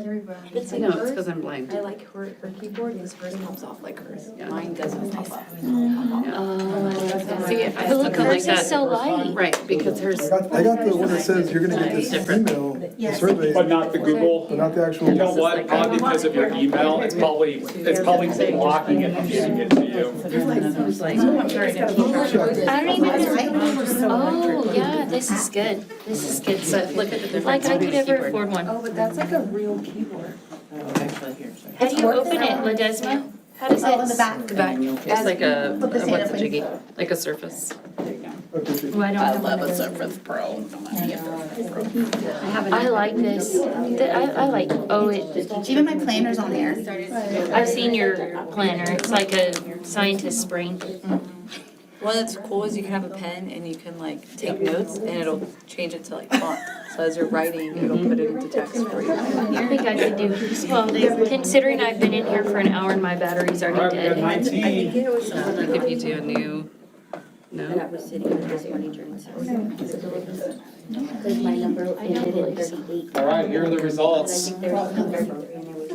[SPEAKER 6] It's, you know, it's because I'm blind.
[SPEAKER 13] I like her keyboard because hers pops off like hers.
[SPEAKER 6] Yeah.
[SPEAKER 13] Mine doesn't pop off.
[SPEAKER 7] Oh.
[SPEAKER 6] See, I
[SPEAKER 7] But
[SPEAKER 6] have
[SPEAKER 7] look,
[SPEAKER 6] something like
[SPEAKER 7] hers
[SPEAKER 6] that.
[SPEAKER 7] is so light.
[SPEAKER 6] Right, because hers,
[SPEAKER 14] I got the one that says you're gonna get this
[SPEAKER 6] Different.
[SPEAKER 14] email, the survey,
[SPEAKER 1] But not the Google.
[SPEAKER 14] but not the actual.
[SPEAKER 1] You know what, probably because of your email, it's probably blocking it from getting it to you.
[SPEAKER 6] it's like,
[SPEAKER 7] I don't even know. Oh, yeah, this is good. This is good.
[SPEAKER 6] but look at the difference.
[SPEAKER 7] Like I could
[SPEAKER 6] between a
[SPEAKER 7] never
[SPEAKER 6] keyboard.
[SPEAKER 7] afford one.
[SPEAKER 13] Oh, but that's like a real keyboard.
[SPEAKER 2] Actually, here, sorry.
[SPEAKER 7] How do you open it, Ledesma? How does it?
[SPEAKER 12] Oh, on the back.
[SPEAKER 7] The back.
[SPEAKER 6] It's like a,
[SPEAKER 12] Put this in,
[SPEAKER 6] what's a
[SPEAKER 12] please.
[SPEAKER 6] jiggy, like a Surface.
[SPEAKER 7] Oh, I don't have one of those.
[SPEAKER 2] Surface Pro.
[SPEAKER 7] I like this. I like, oh,
[SPEAKER 12] Even my planner's on there.
[SPEAKER 7] I've seen your planner. It's like a scientist's brain.
[SPEAKER 15] One that's cool is you can have a pen and you can like take notes and it'll change it to like font. So as you're writing, it'll put it into text for you.
[SPEAKER 7] I think I could do, well, considering I've been in here for an hour and my battery's
[SPEAKER 1] All right,
[SPEAKER 7] already
[SPEAKER 1] we got
[SPEAKER 7] dead.
[SPEAKER 1] 19.
[SPEAKER 6] If you do a new, no,
[SPEAKER 13] was sitting with this morning during service.
[SPEAKER 12] Because my number ended in 38.
[SPEAKER 1] All right, here are the results.
[SPEAKER 13] There was no number and it was.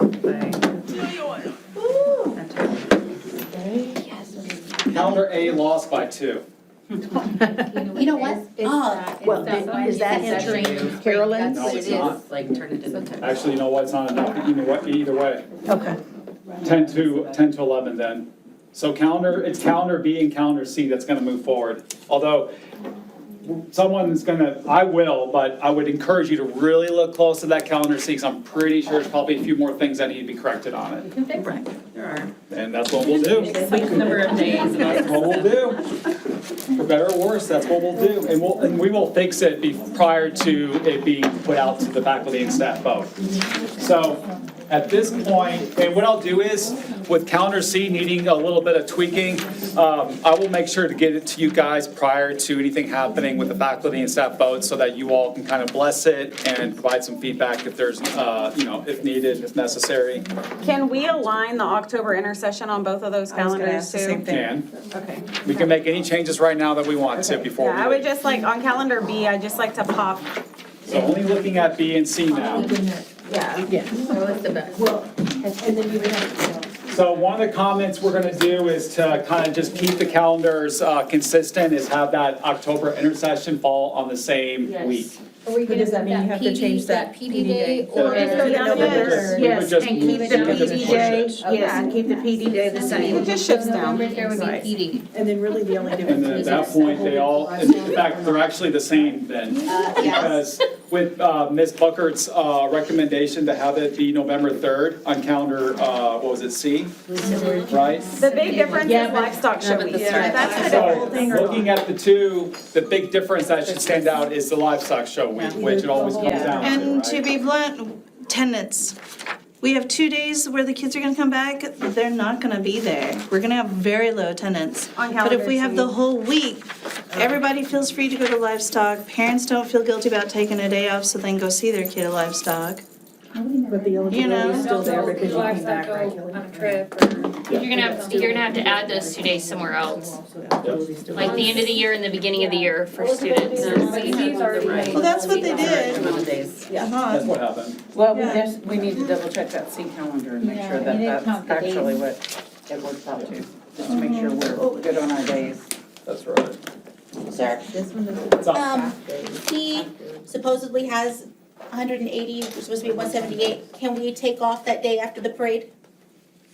[SPEAKER 1] Calendar A lost by 2.
[SPEAKER 12] You know what?
[SPEAKER 8] Well, is that entering Carolyn's?
[SPEAKER 1] No, it's not.
[SPEAKER 6] it's like turn it into text.
[SPEAKER 1] Actually, you know what, it's not enough either way.
[SPEAKER 8] Okay.
[SPEAKER 1] 10 to 11 then. So it's calendar B and calendar C that's gonna move forward. Although, I will, but I would encourage you to really look close to that calendar C, because I'm pretty sure there's probably a few more things that need to be corrected on it.
[SPEAKER 6] Right, there are.
[SPEAKER 1] And that's what we'll do.
[SPEAKER 6] Number of days.
[SPEAKER 1] That's what we'll do. For better or worse, that's what we'll do. And we will fix it prior to it being put out to the faculty and staff both. So at this point, and what I'll do is, with calendar C needing a little bit of tweaking, I will make sure to get it to you guys prior to anything happening with the faculty and staff votes, so that you all can kind of bless it and provide some feedback if there's, if needed, if necessary.
[SPEAKER 4] Can we align the October intercession on both of those
[SPEAKER 8] I was gonna
[SPEAKER 4] calendars
[SPEAKER 8] ask the
[SPEAKER 4] too?
[SPEAKER 8] same thing.
[SPEAKER 1] Can.
[SPEAKER 4] Okay.
[SPEAKER 1] We can make any changes right now that we want to before
[SPEAKER 4] Yeah, I
[SPEAKER 1] we
[SPEAKER 4] would
[SPEAKER 1] leave.
[SPEAKER 4] just like, on calendar B, I'd just like to pop,
[SPEAKER 1] So only looking at B and C now.
[SPEAKER 4] yeah.
[SPEAKER 13] So it's the best. Well, and then you would have,
[SPEAKER 1] So one of the comments we're gonna do is to kind of just keep the calendars consistent, is have that October intercession fall on the same week.
[SPEAKER 12] Are we
[SPEAKER 8] But does that mean you have to change that
[SPEAKER 12] PD day
[SPEAKER 1] Yeah.
[SPEAKER 12] or?
[SPEAKER 2] Just go down to
[SPEAKER 1] Yes, we would just
[SPEAKER 2] and
[SPEAKER 1] move-
[SPEAKER 2] keep the
[SPEAKER 1] we would just
[SPEAKER 2] PD
[SPEAKER 1] push
[SPEAKER 2] day,
[SPEAKER 1] it.
[SPEAKER 2] yes, and keep the PD day the same.
[SPEAKER 4] It just shifts down.
[SPEAKER 12] November there would be
[SPEAKER 8] Right.
[SPEAKER 12] PD.
[SPEAKER 8] And then really the only
[SPEAKER 1] And
[SPEAKER 8] difference
[SPEAKER 1] then at
[SPEAKER 8] is.
[SPEAKER 1] that point, they all, in fact, they're actually the same then. Because with Ms. Buckert's recommendation to have it be November 3rd on calendar, what was it, C? Right?
[SPEAKER 4] The big difference is livestock show week.
[SPEAKER 8] Yeah, that's the whole
[SPEAKER 1] So,
[SPEAKER 8] thing.
[SPEAKER 1] looking at the two, the big difference that should stand out is the livestock show week, which it always comes down to,
[SPEAKER 10] And to
[SPEAKER 1] right?
[SPEAKER 10] be blunt, attendance. We have 2 days where the kids are gonna come back, they're not gonna be there. We're gonna have very low attendance.
[SPEAKER 4] On
[SPEAKER 10] But if we
[SPEAKER 4] calendar
[SPEAKER 10] have the whole week, everybody feels free to go to livestock. Parents don't feel guilty about taking a day off so they can go see their kid at livestock.
[SPEAKER 8] But the
[SPEAKER 10] You know.
[SPEAKER 8] eligibility is still there because you came
[SPEAKER 5] Livestock
[SPEAKER 8] back
[SPEAKER 5] go
[SPEAKER 8] regularly.
[SPEAKER 5] on a trip or.
[SPEAKER 7] You're gonna have to add those 2 days somewhere else, like the end of the year and the beginning of the year for students.
[SPEAKER 5] PD's already made.
[SPEAKER 10] Well, that's what they did.
[SPEAKER 1] That's what happened.
[SPEAKER 2] Well, we need to double check that C calendar and make sure that that's actually what it works out to. Just to make sure we're good on our days.
[SPEAKER 1] That's right.
[SPEAKER 12] Sir,
[SPEAKER 1] What's up?
[SPEAKER 12] he supposedly has 180, we're supposed to be 178. Can we take off that day after the parade?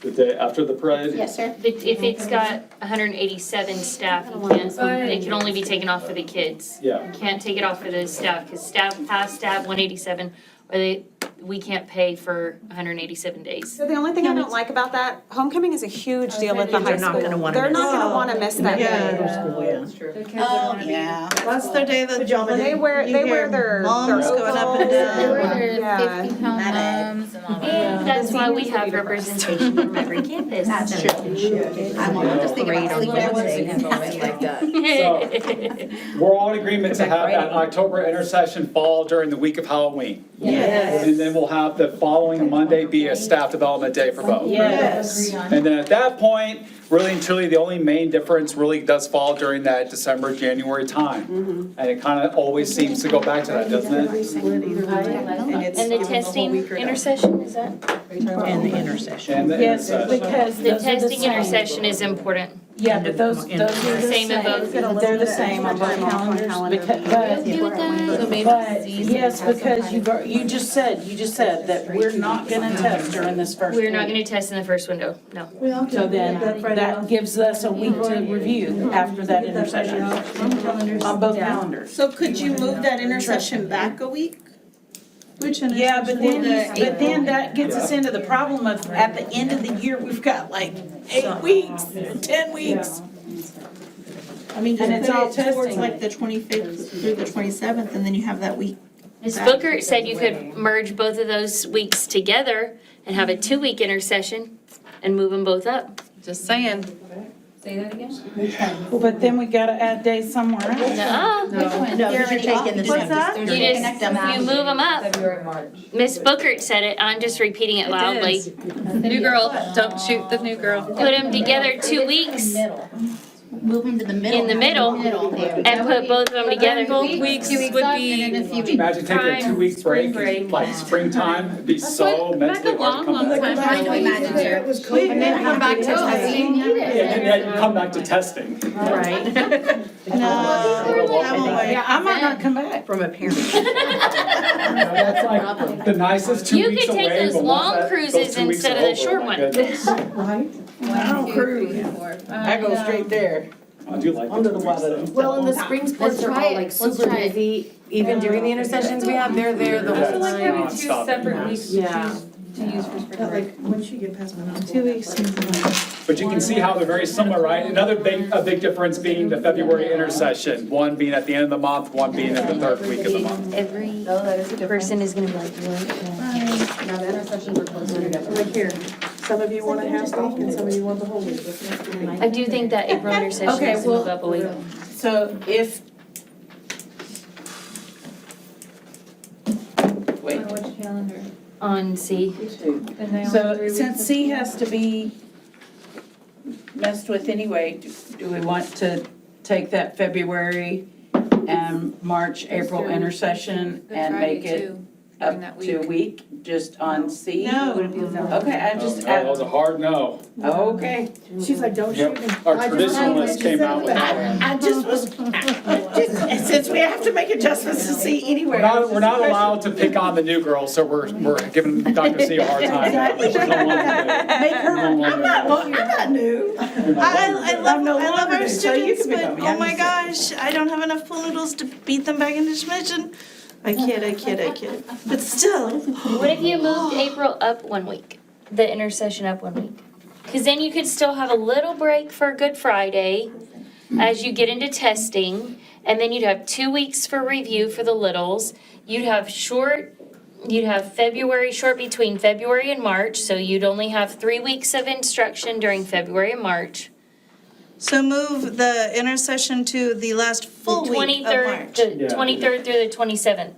[SPEAKER 1] The day after the parade?
[SPEAKER 12] Yes, sir.
[SPEAKER 7] If it's got 187 staff, you can't, it can only be taken off for the kids.
[SPEAKER 1] Yeah.
[SPEAKER 7] You can't take it off for the staff, because staff, past staff 187, or we can't pay for 187 days.
[SPEAKER 4] So the only thing I don't like about that, homecoming is a huge deal at the high
[SPEAKER 8] They're not
[SPEAKER 4] school.
[SPEAKER 8] gonna wanna
[SPEAKER 4] They're
[SPEAKER 8] miss
[SPEAKER 4] not
[SPEAKER 10] it.
[SPEAKER 4] gonna wanna miss that
[SPEAKER 10] Yeah.
[SPEAKER 4] day.
[SPEAKER 5] The kids would wanna be.
[SPEAKER 10] Yeah. That's their day that.
[SPEAKER 4] They wear their
[SPEAKER 10] Moms going up and
[SPEAKER 12] They
[SPEAKER 10] down.
[SPEAKER 12] were their
[SPEAKER 4] Yeah.
[SPEAKER 12] 50-pound moms and all that.
[SPEAKER 7] And that's why we have representation from every campus.
[SPEAKER 12] I'm just thinking about sleeping like that.
[SPEAKER 1] So, we're all in agreement to have that October intercession fall during the week of Halloween.
[SPEAKER 2] Yes.
[SPEAKER 1] And then we'll have the following Monday be a staff development day for both.
[SPEAKER 2] Yes.
[SPEAKER 1] And then at that point, really and truly, the only main difference really does fall during that December, January time. And it kind of always seems to go back to that, doesn't it?
[SPEAKER 8] Split either way, and it's
[SPEAKER 7] And the
[SPEAKER 8] given whole
[SPEAKER 7] testing
[SPEAKER 8] week or no.
[SPEAKER 7] intercession, is that?
[SPEAKER 8] And the intercession.
[SPEAKER 1] And the
[SPEAKER 2] Yes,
[SPEAKER 1] intercession.
[SPEAKER 2] because
[SPEAKER 7] The
[SPEAKER 2] those are the
[SPEAKER 7] testing
[SPEAKER 2] same.
[SPEAKER 7] intercession is important.
[SPEAKER 2] Yeah, but those are the
[SPEAKER 7] Same in both.
[SPEAKER 2] They're the same on both calendars,
[SPEAKER 7] So
[SPEAKER 2] but yes, because you just said that we're not gonna test during this first
[SPEAKER 7] We're not
[SPEAKER 2] week.
[SPEAKER 7] gonna test in the first window, no.
[SPEAKER 2] So then, that gives us a week to review after that intercession on both calendars.
[SPEAKER 8] So could you move that intercession back a week?
[SPEAKER 10] Which
[SPEAKER 2] Yeah, but then that gets us into the problem of, at the end of the year, we've got like 8 weeks, 10 weeks.
[SPEAKER 8] I mean,
[SPEAKER 2] And it's all
[SPEAKER 8] just put it towards
[SPEAKER 2] testing.
[SPEAKER 8] like the 25th through the 27th, and then you have that week.
[SPEAKER 7] Ms. Booker said you could merge both of those weeks together and have a 2-week intercession and move them both up.
[SPEAKER 15] Just saying.
[SPEAKER 5] Say that again?
[SPEAKER 2] But then we gotta add days somewhere else.
[SPEAKER 7] No,
[SPEAKER 12] No, because you're taking the.
[SPEAKER 2] What's that?
[SPEAKER 7] you just, you move them up.
[SPEAKER 5] February, March.
[SPEAKER 7] Ms. Booker said it, I'm just repeating it loudly.
[SPEAKER 15] New girl, don't shoot the new girl.
[SPEAKER 7] Put them together 2 weeks
[SPEAKER 12] Move them to the middle.
[SPEAKER 7] in the middle
[SPEAKER 12] there.
[SPEAKER 7] and put both of them together.
[SPEAKER 15] Both weeks would
[SPEAKER 12] And then
[SPEAKER 15] be,
[SPEAKER 12] a few
[SPEAKER 1] Could you
[SPEAKER 12] weeks.
[SPEAKER 1] imagine taking a 2-week
[SPEAKER 7] Spring
[SPEAKER 1] break,
[SPEAKER 7] break.
[SPEAKER 1] like springtime, it'd be so mentally hard to come back.
[SPEAKER 12] I know, imagine there.
[SPEAKER 8] And then come back to testing.
[SPEAKER 1] And then you come back to testing.
[SPEAKER 2] Right.
[SPEAKER 10] No, that won't work.
[SPEAKER 2] Yeah, I might not come back.
[SPEAKER 8] From a parent.
[SPEAKER 1] That's like the nicest 2
[SPEAKER 7] You
[SPEAKER 1] weeks
[SPEAKER 7] could
[SPEAKER 1] away.
[SPEAKER 7] take those
[SPEAKER 1] but once
[SPEAKER 7] long
[SPEAKER 1] those
[SPEAKER 7] cruises
[SPEAKER 1] 2 weeks
[SPEAKER 7] instead
[SPEAKER 1] are
[SPEAKER 7] of the
[SPEAKER 1] over,
[SPEAKER 7] short
[SPEAKER 1] my
[SPEAKER 7] one.
[SPEAKER 1] goodness.
[SPEAKER 2] I don't cruise. I go straight there.
[SPEAKER 1] I do like
[SPEAKER 2] Under
[SPEAKER 1] the
[SPEAKER 2] the
[SPEAKER 1] 2 weeks
[SPEAKER 2] water.
[SPEAKER 1] though.
[SPEAKER 9] Well, and the spring sports are all like
[SPEAKER 12] Let's
[SPEAKER 9] super
[SPEAKER 12] try it.
[SPEAKER 9] busy, even during the intercessions we have, they're there the
[SPEAKER 1] Yeah,
[SPEAKER 9] whole
[SPEAKER 1] it's
[SPEAKER 9] time.
[SPEAKER 5] Having 2
[SPEAKER 1] nonstop.
[SPEAKER 5] separate weeks
[SPEAKER 9] Yeah.
[SPEAKER 5] to use for spring
[SPEAKER 8] But
[SPEAKER 5] break.
[SPEAKER 8] like, once you get past Monday.
[SPEAKER 10] 2 weeks seems a lot.
[SPEAKER 1] But you can see how they're very similar, right? Another big difference being the February intercession, one being at the end of the month, one being at the third week of the month.
[SPEAKER 7] Every person is gonna be like,
[SPEAKER 13] Now the intercessions are closer together.
[SPEAKER 8] Like here, some of you want a half week and some of you want the whole week.
[SPEAKER 7] I do think that April intercession
[SPEAKER 2] Okay,
[SPEAKER 7] needs to move up a week.
[SPEAKER 2] So if. Wait,
[SPEAKER 5] On which calendar?
[SPEAKER 7] On C.
[SPEAKER 5] And they only
[SPEAKER 2] so
[SPEAKER 5] 3 weeks
[SPEAKER 2] since
[SPEAKER 5] of-
[SPEAKER 2] C has to be messed with anyway, do we want to take that February and March, April intercession
[SPEAKER 15] Good
[SPEAKER 2] and
[SPEAKER 15] Friday
[SPEAKER 2] make it
[SPEAKER 15] too.
[SPEAKER 5] during
[SPEAKER 2] Up
[SPEAKER 5] that
[SPEAKER 2] to a
[SPEAKER 5] week.
[SPEAKER 2] week, just on C?
[SPEAKER 10] No.
[SPEAKER 2] Okay, I just,
[SPEAKER 1] That was a hard no.
[SPEAKER 2] okay.
[SPEAKER 8] She's like, don't
[SPEAKER 1] Yep. Our traditionalist came out with that one.
[SPEAKER 8] I just was, since we have to make adjustments to see anywhere.
[SPEAKER 1] We're not allowed to pick on the new girl, so we're giving Dr. C a hard time. now.
[SPEAKER 8] Exactly.
[SPEAKER 1] She's no longer
[SPEAKER 8] Make her, I'm not new.
[SPEAKER 10] I love
[SPEAKER 8] no
[SPEAKER 10] our
[SPEAKER 8] longer new, so you
[SPEAKER 10] students,
[SPEAKER 8] can
[SPEAKER 10] but
[SPEAKER 8] become
[SPEAKER 10] oh
[SPEAKER 8] young
[SPEAKER 10] my
[SPEAKER 8] and
[SPEAKER 10] gosh, I don't have enough pool noodles to beat them back into submission. I kid. But still,
[SPEAKER 7] What if you moved April up 1 week, the intercession up 1 week? Because then you could still have a little break for Good Friday as you get into testing, and then you'd have 2 weeks for review for the littles. You'd have February short between February and March, so you'd only have 3 weeks of instruction during February and March.
[SPEAKER 10] so move the intercession to the last full week of March.
[SPEAKER 7] The 23rd through the 27th.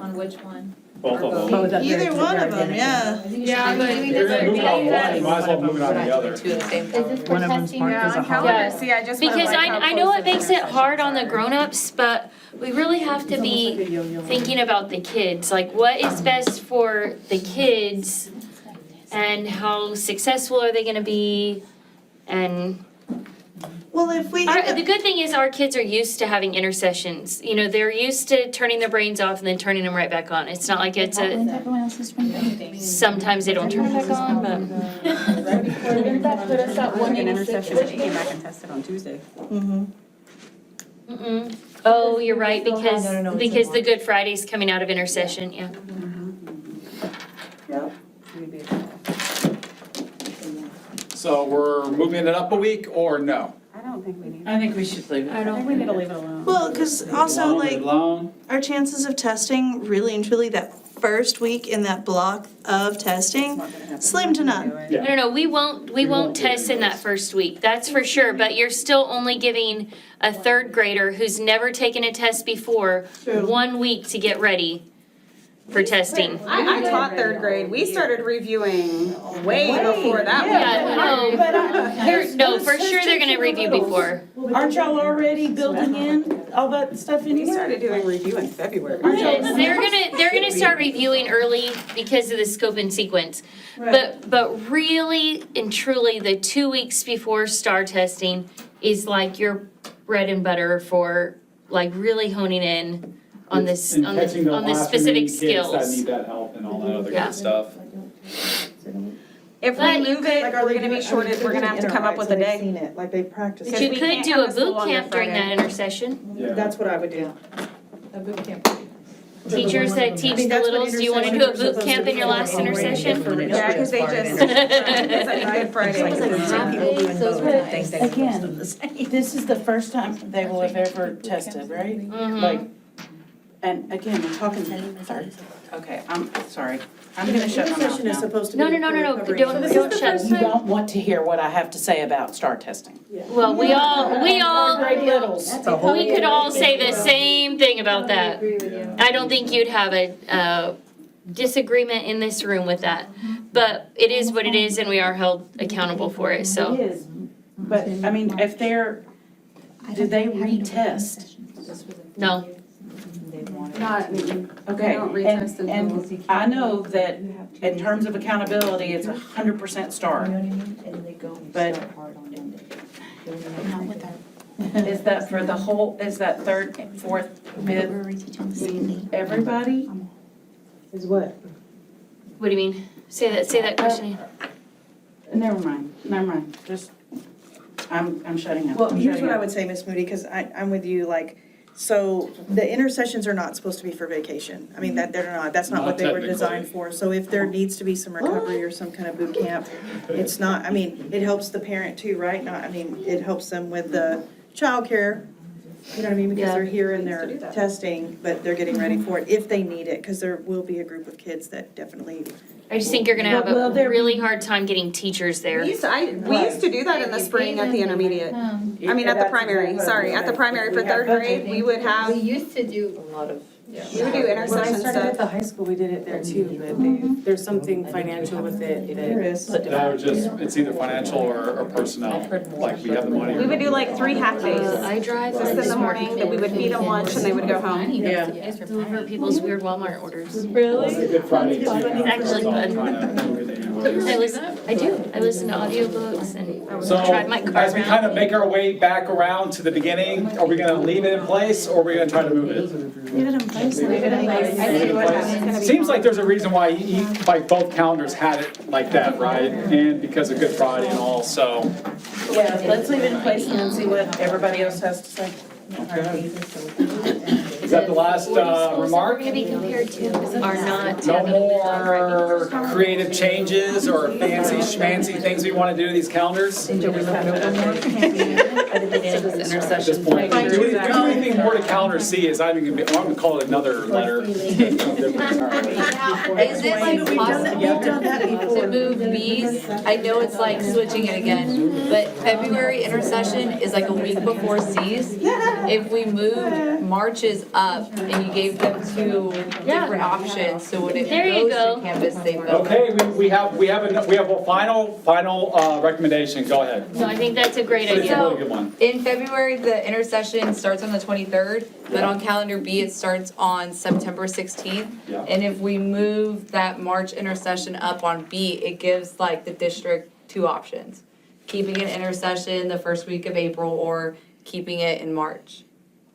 [SPEAKER 15] On which one?
[SPEAKER 1] Both of them.
[SPEAKER 10] Either one of them, yeah.
[SPEAKER 5] Yeah, but
[SPEAKER 1] If you're gonna move it on one, you might as well move it on the other.
[SPEAKER 15] Two at the same
[SPEAKER 13] Is
[SPEAKER 15] time.
[SPEAKER 13] this for testing or on
[SPEAKER 4] Yeah.
[SPEAKER 13] calendar? See, I just
[SPEAKER 7] Because I know it makes it hard on the grown-ups, but we really have to be thinking about the kids. Like, what is best for the kids? And how successful are they gonna be? And
[SPEAKER 10] Well, if we,
[SPEAKER 7] the good thing is our kids are used to having intercessions. You know, they're used to turning their brains off and then turning them right back on. It's not like it's sometimes they don't turn it back on, but.
[SPEAKER 13] Didn't that put us at 186?
[SPEAKER 4] came back and tested on Tuesday.
[SPEAKER 7] Mm-mm. Oh, you're right, because the Good Friday's coming out of intercession, yeah.
[SPEAKER 1] So we're moving it up a week or no?
[SPEAKER 4] I don't think we need.
[SPEAKER 2] I think we should leave it.
[SPEAKER 7] I don't
[SPEAKER 4] We need to leave it alone.
[SPEAKER 10] well, because also
[SPEAKER 1] Alone,
[SPEAKER 10] like
[SPEAKER 1] alone?
[SPEAKER 10] our chances of testing really and truly that first week in that block of testing, slim to none.
[SPEAKER 7] No, we won't test in that first week, that's for sure, but you're still only giving a third grader who's never taken a test before 1 week to get ready for testing.
[SPEAKER 4] I taught third grade. We started reviewing way before that.
[SPEAKER 7] No, for sure they're gonna review before.
[SPEAKER 2] Aren't y'all already building in all that stuff
[SPEAKER 4] We
[SPEAKER 2] anyway?
[SPEAKER 4] started doing review in February.
[SPEAKER 7] Yes, they're gonna start reviewing early because of the scope and sequence. But really and truly, the 2 weeks before STAR testing is like your bread and butter for like really honing in on this,
[SPEAKER 1] And
[SPEAKER 7] on
[SPEAKER 1] catching the
[SPEAKER 7] the
[SPEAKER 1] last
[SPEAKER 7] specific
[SPEAKER 1] remaining kids that
[SPEAKER 7] skills.
[SPEAKER 1] need that help and all that other
[SPEAKER 7] Yeah.
[SPEAKER 1] good stuff.
[SPEAKER 4] If
[SPEAKER 7] But
[SPEAKER 4] we
[SPEAKER 7] you
[SPEAKER 4] move it, we're gonna be shorted, we're gonna have to come up with a day.
[SPEAKER 8] Like they practice.
[SPEAKER 7] But you
[SPEAKER 4] we
[SPEAKER 7] could
[SPEAKER 4] can't
[SPEAKER 7] do
[SPEAKER 4] have
[SPEAKER 7] a
[SPEAKER 4] a school
[SPEAKER 7] boot
[SPEAKER 4] on
[SPEAKER 7] camp
[SPEAKER 4] Good
[SPEAKER 7] during that
[SPEAKER 4] Friday.
[SPEAKER 7] intercession.
[SPEAKER 1] Yeah.
[SPEAKER 8] That's what I would do.
[SPEAKER 15] A boot camp.
[SPEAKER 7] Teachers that teach the littles, do you wanna do a boot camp in your last intercession?
[SPEAKER 4] Yeah, because they just, it's like Good Friday.
[SPEAKER 2] Again, this is the first time they will have ever tested, right?
[SPEAKER 7] Mhm.
[SPEAKER 2] Like, and again, we're talking, sorry, okay, I'm sorry. I'm gonna shut my mouth now.
[SPEAKER 8] supposed to
[SPEAKER 7] No, don't shut.
[SPEAKER 2] You don't want to hear what I have to say about STAR testing.
[SPEAKER 7] Well, we all,
[SPEAKER 2] Grade littles.
[SPEAKER 7] we could all say the same thing about that.
[SPEAKER 15] Agree with you.
[SPEAKER 7] I don't think you'd have a disagreement in this room with that. But it is what it is and we are held accountable for it,
[SPEAKER 2] It
[SPEAKER 7] so.
[SPEAKER 2] is, but I mean, if they're, do they retest?
[SPEAKER 7] No,
[SPEAKER 4] Not,
[SPEAKER 2] Okay,
[SPEAKER 4] don't retest until-
[SPEAKER 2] and I know that in terms of accountability, it's 100% STAR. But is that for the whole, is that third, fourth, fifth, everybody?
[SPEAKER 8] Is what?
[SPEAKER 7] what do you mean? Say that question again.
[SPEAKER 2] Never mind, just, I'm shutting up.
[SPEAKER 8] Well,
[SPEAKER 2] I'm
[SPEAKER 8] here's
[SPEAKER 2] shutting
[SPEAKER 8] what I
[SPEAKER 2] up.
[SPEAKER 8] would say, Miss Moody, because I'm with you, like, so the intercessions are not supposed to be for vacation. I mean, they're not, that's not
[SPEAKER 1] Not
[SPEAKER 8] what they were
[SPEAKER 1] technically.
[SPEAKER 8] designed for. So if there needs to be some recovery or some kind of boot camp, it's not, I mean, it helps the parent too, right? Not, I mean, it helps them with the childcare, you know what I mean? Because
[SPEAKER 7] Yeah.
[SPEAKER 8] they're here and they're testing, but they're getting ready for it if they need it, because there will be a group of kids that definitely.
[SPEAKER 7] I just think you're gonna have
[SPEAKER 2] Will
[SPEAKER 7] a
[SPEAKER 2] there be-
[SPEAKER 7] really hard time getting teachers there.
[SPEAKER 4] we used to do that in the spring at the intermediate. I mean, at the primary, sorry, at the primary for third grade, we would
[SPEAKER 15] We
[SPEAKER 4] have,
[SPEAKER 15] used to do a lot of.
[SPEAKER 4] We would do
[SPEAKER 9] When I
[SPEAKER 4] intercession
[SPEAKER 9] started at
[SPEAKER 4] stuff.
[SPEAKER 9] the high school, we did it there too, but there's something financial with it.
[SPEAKER 1] That would just, it's either financial or personnel, like we have the money.
[SPEAKER 4] We would do like 3 half days.
[SPEAKER 6] I drive.
[SPEAKER 4] Just in the morning, that we would feed them lunch and they would go home.
[SPEAKER 9] Yeah.
[SPEAKER 6] Deliver people's weird Walmart orders.
[SPEAKER 1] Really? Good Friday.
[SPEAKER 6] It's actually fun. I do. I listen to audiobooks and
[SPEAKER 1] So,
[SPEAKER 6] drive my car
[SPEAKER 1] as we kind of
[SPEAKER 6] around.
[SPEAKER 1] make our way back around to the beginning, are we gonna leave it in place, or are we gonna try to move it?
[SPEAKER 10] Leave it in place.
[SPEAKER 4] I think it's gonna be.
[SPEAKER 1] Seems like there's a reason why like both calendars had it like that, right? And because of Good Friday and all, so.
[SPEAKER 2] Yeah, let's leave it in place and then see what everybody else has to say.
[SPEAKER 1] Is that the last remark?
[SPEAKER 6] We're gonna be compared to are not.
[SPEAKER 1] No more creative changes or fancy schmancy things we want to do to these calendars? At this point, do we do anything more to calendar C? Is I'm gonna call it another letter.
[SPEAKER 15] Is it like possible to move B's? I know it's like switching it again, but February intercession is like a week before C's. If we moved March's up and you gave them 2 different options, so when it
[SPEAKER 6] There you
[SPEAKER 15] goes
[SPEAKER 6] go.
[SPEAKER 15] to campus, they vote.
[SPEAKER 1] Okay, we have a final recommendation. Go ahead.
[SPEAKER 6] No, I think that's a great
[SPEAKER 1] It's a
[SPEAKER 6] idea.
[SPEAKER 1] really good one.
[SPEAKER 15] In February, the intercession starts on the 23rd, but on calendar B, it starts on September 16th.
[SPEAKER 1] Yeah.
[SPEAKER 15] And if we move that March intercession up on B, it gives like the district 2 options. Keeping an intercession the first week of April or keeping it in March.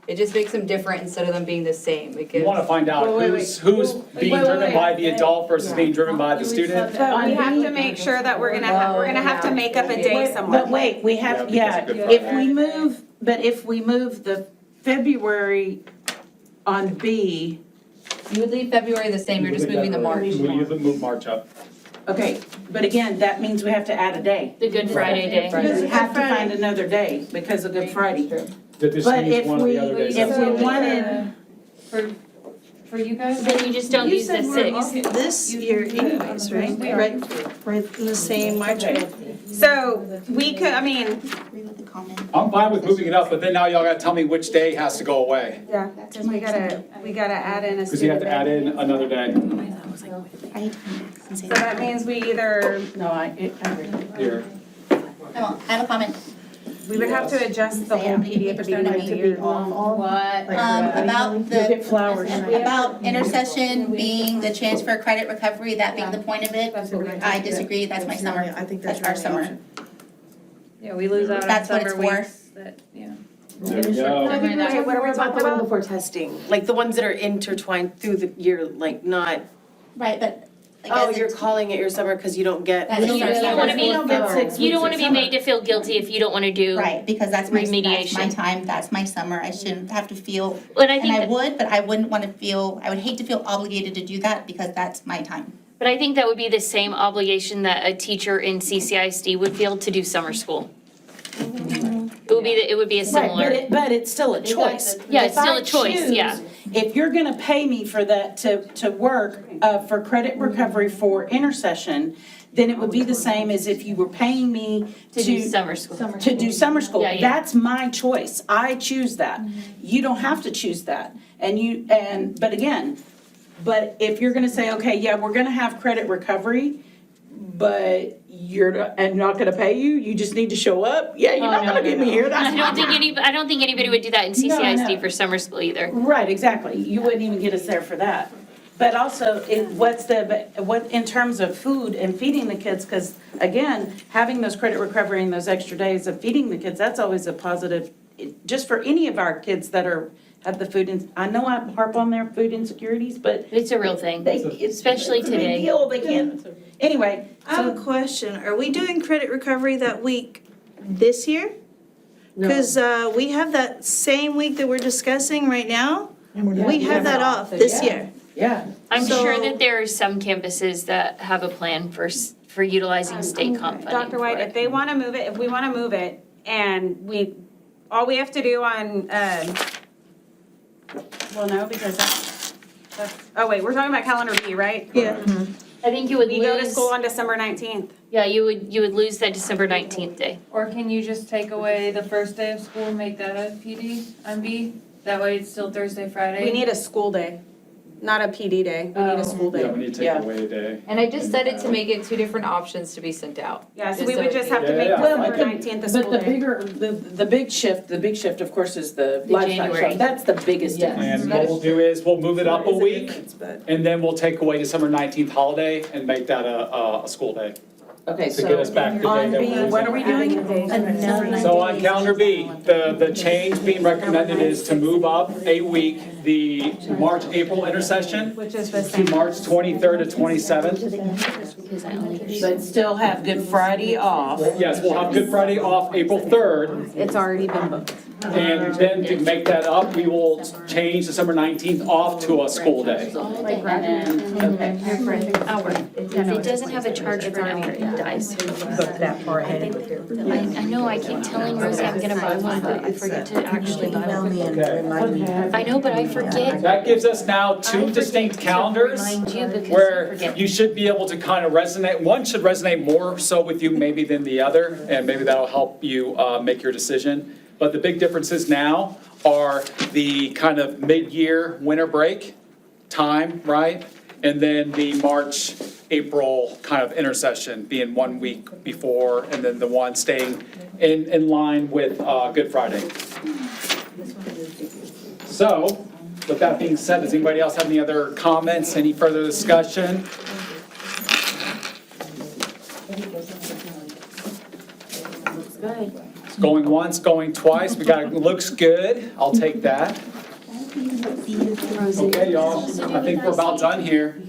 [SPEAKER 15] It just makes them different instead of them being the same. It
[SPEAKER 1] We
[SPEAKER 15] gives.
[SPEAKER 1] want to find out who's being driven by the adult versus being driven by the student.
[SPEAKER 4] But we have to make sure that we're gonna have to make up a day somewhere.
[SPEAKER 2] But wait, we have, yeah, if we move the February on B,
[SPEAKER 15] You would leave February the same, you're just moving the March.
[SPEAKER 1] We move March up.
[SPEAKER 2] okay, but again, that means we have to add a day.
[SPEAKER 6] The Good Friday day.
[SPEAKER 2] We have to find another day because of Good Friday.
[SPEAKER 1] That this
[SPEAKER 2] But
[SPEAKER 1] means
[SPEAKER 2] if
[SPEAKER 1] one of
[SPEAKER 2] we,
[SPEAKER 1] the other days.
[SPEAKER 2] if we wanted,
[SPEAKER 5] For you guys?
[SPEAKER 6] Then you just don't
[SPEAKER 10] You
[SPEAKER 6] use the
[SPEAKER 10] said we're
[SPEAKER 6] 6.
[SPEAKER 10] off this year anyways, right? Right in the same March.
[SPEAKER 4] So we could, I mean,
[SPEAKER 12] Agree with the comment.
[SPEAKER 1] I'm fine with moving it up, but then now y'all gotta tell me which day has to go away.
[SPEAKER 4] yeah, because we gotta add in a
[SPEAKER 1] Because you have
[SPEAKER 4] student
[SPEAKER 1] to add
[SPEAKER 4] day.
[SPEAKER 1] in another day.
[SPEAKER 12] I need to come back and say
[SPEAKER 4] So that means we either,
[SPEAKER 2] no, I agree.
[SPEAKER 1] Here.
[SPEAKER 12] I have a comment.
[SPEAKER 4] we would have to adjust the whole PDF at the end of the year.
[SPEAKER 12] About
[SPEAKER 2] You'll get flowers.
[SPEAKER 12] about intercession being the chance for credit recovery, that being the point of it. I disagree, that's my summer.
[SPEAKER 8] I think that's
[SPEAKER 12] Our
[SPEAKER 8] your
[SPEAKER 12] summer.
[SPEAKER 8] option.
[SPEAKER 5] Yeah, we lose out on
[SPEAKER 12] That's what
[SPEAKER 5] summer
[SPEAKER 12] it's for.
[SPEAKER 5] weeks, that, yeah.
[SPEAKER 1] There you go.
[SPEAKER 4] Okay, what are we talking
[SPEAKER 9] The one
[SPEAKER 4] about?
[SPEAKER 9] before testing, like the ones that are intertwined through the year, like not,
[SPEAKER 12] Right, but like
[SPEAKER 9] oh,
[SPEAKER 12] as
[SPEAKER 9] you're
[SPEAKER 12] a-
[SPEAKER 9] calling it your summer because you don't get.
[SPEAKER 12] That's
[SPEAKER 6] You
[SPEAKER 12] your
[SPEAKER 6] don't wanna be,
[SPEAKER 2] We don't get 6
[SPEAKER 6] you don't
[SPEAKER 2] weeks
[SPEAKER 6] wanna
[SPEAKER 2] of
[SPEAKER 6] be
[SPEAKER 2] summer.
[SPEAKER 6] made to feel guilty if you don't wanna do.
[SPEAKER 12] Right, because that's my
[SPEAKER 6] Remediation.
[SPEAKER 12] time, that's my summer, I shouldn't have to feel,
[SPEAKER 6] But I
[SPEAKER 12] and
[SPEAKER 6] think,
[SPEAKER 12] I
[SPEAKER 6] that-
[SPEAKER 12] would, but I wouldn't wanna feel, I would hate to feel obligated to do that because that's my time.
[SPEAKER 6] but I think that would be the same obligation that a teacher in CCISD would feel to do summer school. It would be a
[SPEAKER 2] Right,
[SPEAKER 6] similar.
[SPEAKER 2] but it's still a choice.
[SPEAKER 6] Yeah, it's
[SPEAKER 2] If
[SPEAKER 6] still
[SPEAKER 2] I
[SPEAKER 6] a choice, yeah.
[SPEAKER 2] choose- If you're gonna pay me for that, to work, for credit recovery for intercession, then it would be the same as if you were paying me
[SPEAKER 6] To do summer school.
[SPEAKER 2] to do summer school.
[SPEAKER 6] Yeah, yeah.
[SPEAKER 2] That's my choice. I choose that. You don't have to choose that. But again, but if you're gonna say, okay, yeah, we're gonna have credit recovery, but I'm not gonna pay you, you just need to show up, yeah, you're not gonna get me here, that's
[SPEAKER 6] I don't think I don't think anybody would do that in CCISD
[SPEAKER 2] no.
[SPEAKER 6] for summer school either.
[SPEAKER 2] Right, exactly. You wouldn't even get us there for that. But also, what, in terms of food and feeding the kids, because again, having those credit recovery and those extra days of feeding the kids, that's always a positive, just for any of our kids that have the food, I know I harp on their food insecurities, but
[SPEAKER 6] It's a real thing, especially
[SPEAKER 2] it's a big
[SPEAKER 6] today.
[SPEAKER 2] deal, they can't, anyway.
[SPEAKER 10] I have a question. Are we doing credit recovery that week this year? Because we have that same week that we're discussing right now. We have that off this year.
[SPEAKER 2] Yeah.
[SPEAKER 6] I'm
[SPEAKER 10] So-
[SPEAKER 6] sure that there are some campuses that have a plan for utilizing state comp funding
[SPEAKER 4] Dr. White,
[SPEAKER 6] for
[SPEAKER 4] if
[SPEAKER 6] it.
[SPEAKER 4] they wanna move it, if we wanna move it, and all we have to do on, well, no, because that's, oh wait, we're talking about calendar B, right?
[SPEAKER 10] Yeah.
[SPEAKER 6] I think you would
[SPEAKER 4] We go to
[SPEAKER 6] lose,
[SPEAKER 4] school on December 19th.
[SPEAKER 6] yeah, you would lose that December 19th day.
[SPEAKER 5] Or can you just take away the first day of school and make that a PD on B? That way it's still Thursday, Friday?
[SPEAKER 4] We need a school day. Not a PD day, we need a school
[SPEAKER 1] Yeah,
[SPEAKER 4] day.
[SPEAKER 1] we need to take away a day.
[SPEAKER 15] And I just set it to make it two different options to be sent out.
[SPEAKER 4] Yeah, so we would just have to
[SPEAKER 1] Yeah,
[SPEAKER 4] make
[SPEAKER 1] yeah, yeah.
[SPEAKER 4] December 19th a school
[SPEAKER 9] But the
[SPEAKER 4] day.
[SPEAKER 9] bigger, the big shift, of course, is the livestock
[SPEAKER 6] January.
[SPEAKER 9] show. That's the biggest difference.
[SPEAKER 1] And what we'll do is, we'll move it up a
[SPEAKER 8] Is a
[SPEAKER 1] week,
[SPEAKER 8] difference, but-
[SPEAKER 1] and then we'll take away December 19th holiday and make that a school day.
[SPEAKER 9] Okay,
[SPEAKER 1] To get us
[SPEAKER 9] so
[SPEAKER 1] back to
[SPEAKER 9] on
[SPEAKER 1] day
[SPEAKER 9] B,
[SPEAKER 1] that we're
[SPEAKER 9] what are we doing?
[SPEAKER 1] So on calendar B, the change being recommended is to move up a week, the March-April intercession
[SPEAKER 4] Which is the
[SPEAKER 1] to
[SPEAKER 4] same.
[SPEAKER 1] March 23rd to 27th.
[SPEAKER 6] Because I only.
[SPEAKER 9] But still have Good Friday off.
[SPEAKER 1] Yes, we'll have Good Friday off April 3rd,
[SPEAKER 4] It's already been booked.
[SPEAKER 1] and then to make that up, we will change December 19th off to a school day.
[SPEAKER 4] Like
[SPEAKER 6] Hour. If it doesn't have a charge for an hour, it dies.
[SPEAKER 9] That far ahead.
[SPEAKER 6] I know, I keep telling Rosie I'm gonna buy one, but I forget to actually buy one. I know, but I forget.
[SPEAKER 1] That gives us now two distinct calendars
[SPEAKER 6] Mind you, because I
[SPEAKER 1] where
[SPEAKER 6] forget.
[SPEAKER 1] you should be able to kind of resonate, one should resonate more so with you maybe than the other, and maybe that'll help you make your decision. But the big differences now are the kind of mid-year winter break time, right? And then the March, April kind of intercession being 1 week before, and then the one staying in line with Good Friday. So, with that being said, does anybody else have any other comments, any further discussion? It's going once, going twice, we got, it looks good, I'll take that. Okay, y'all, I think we're about done here.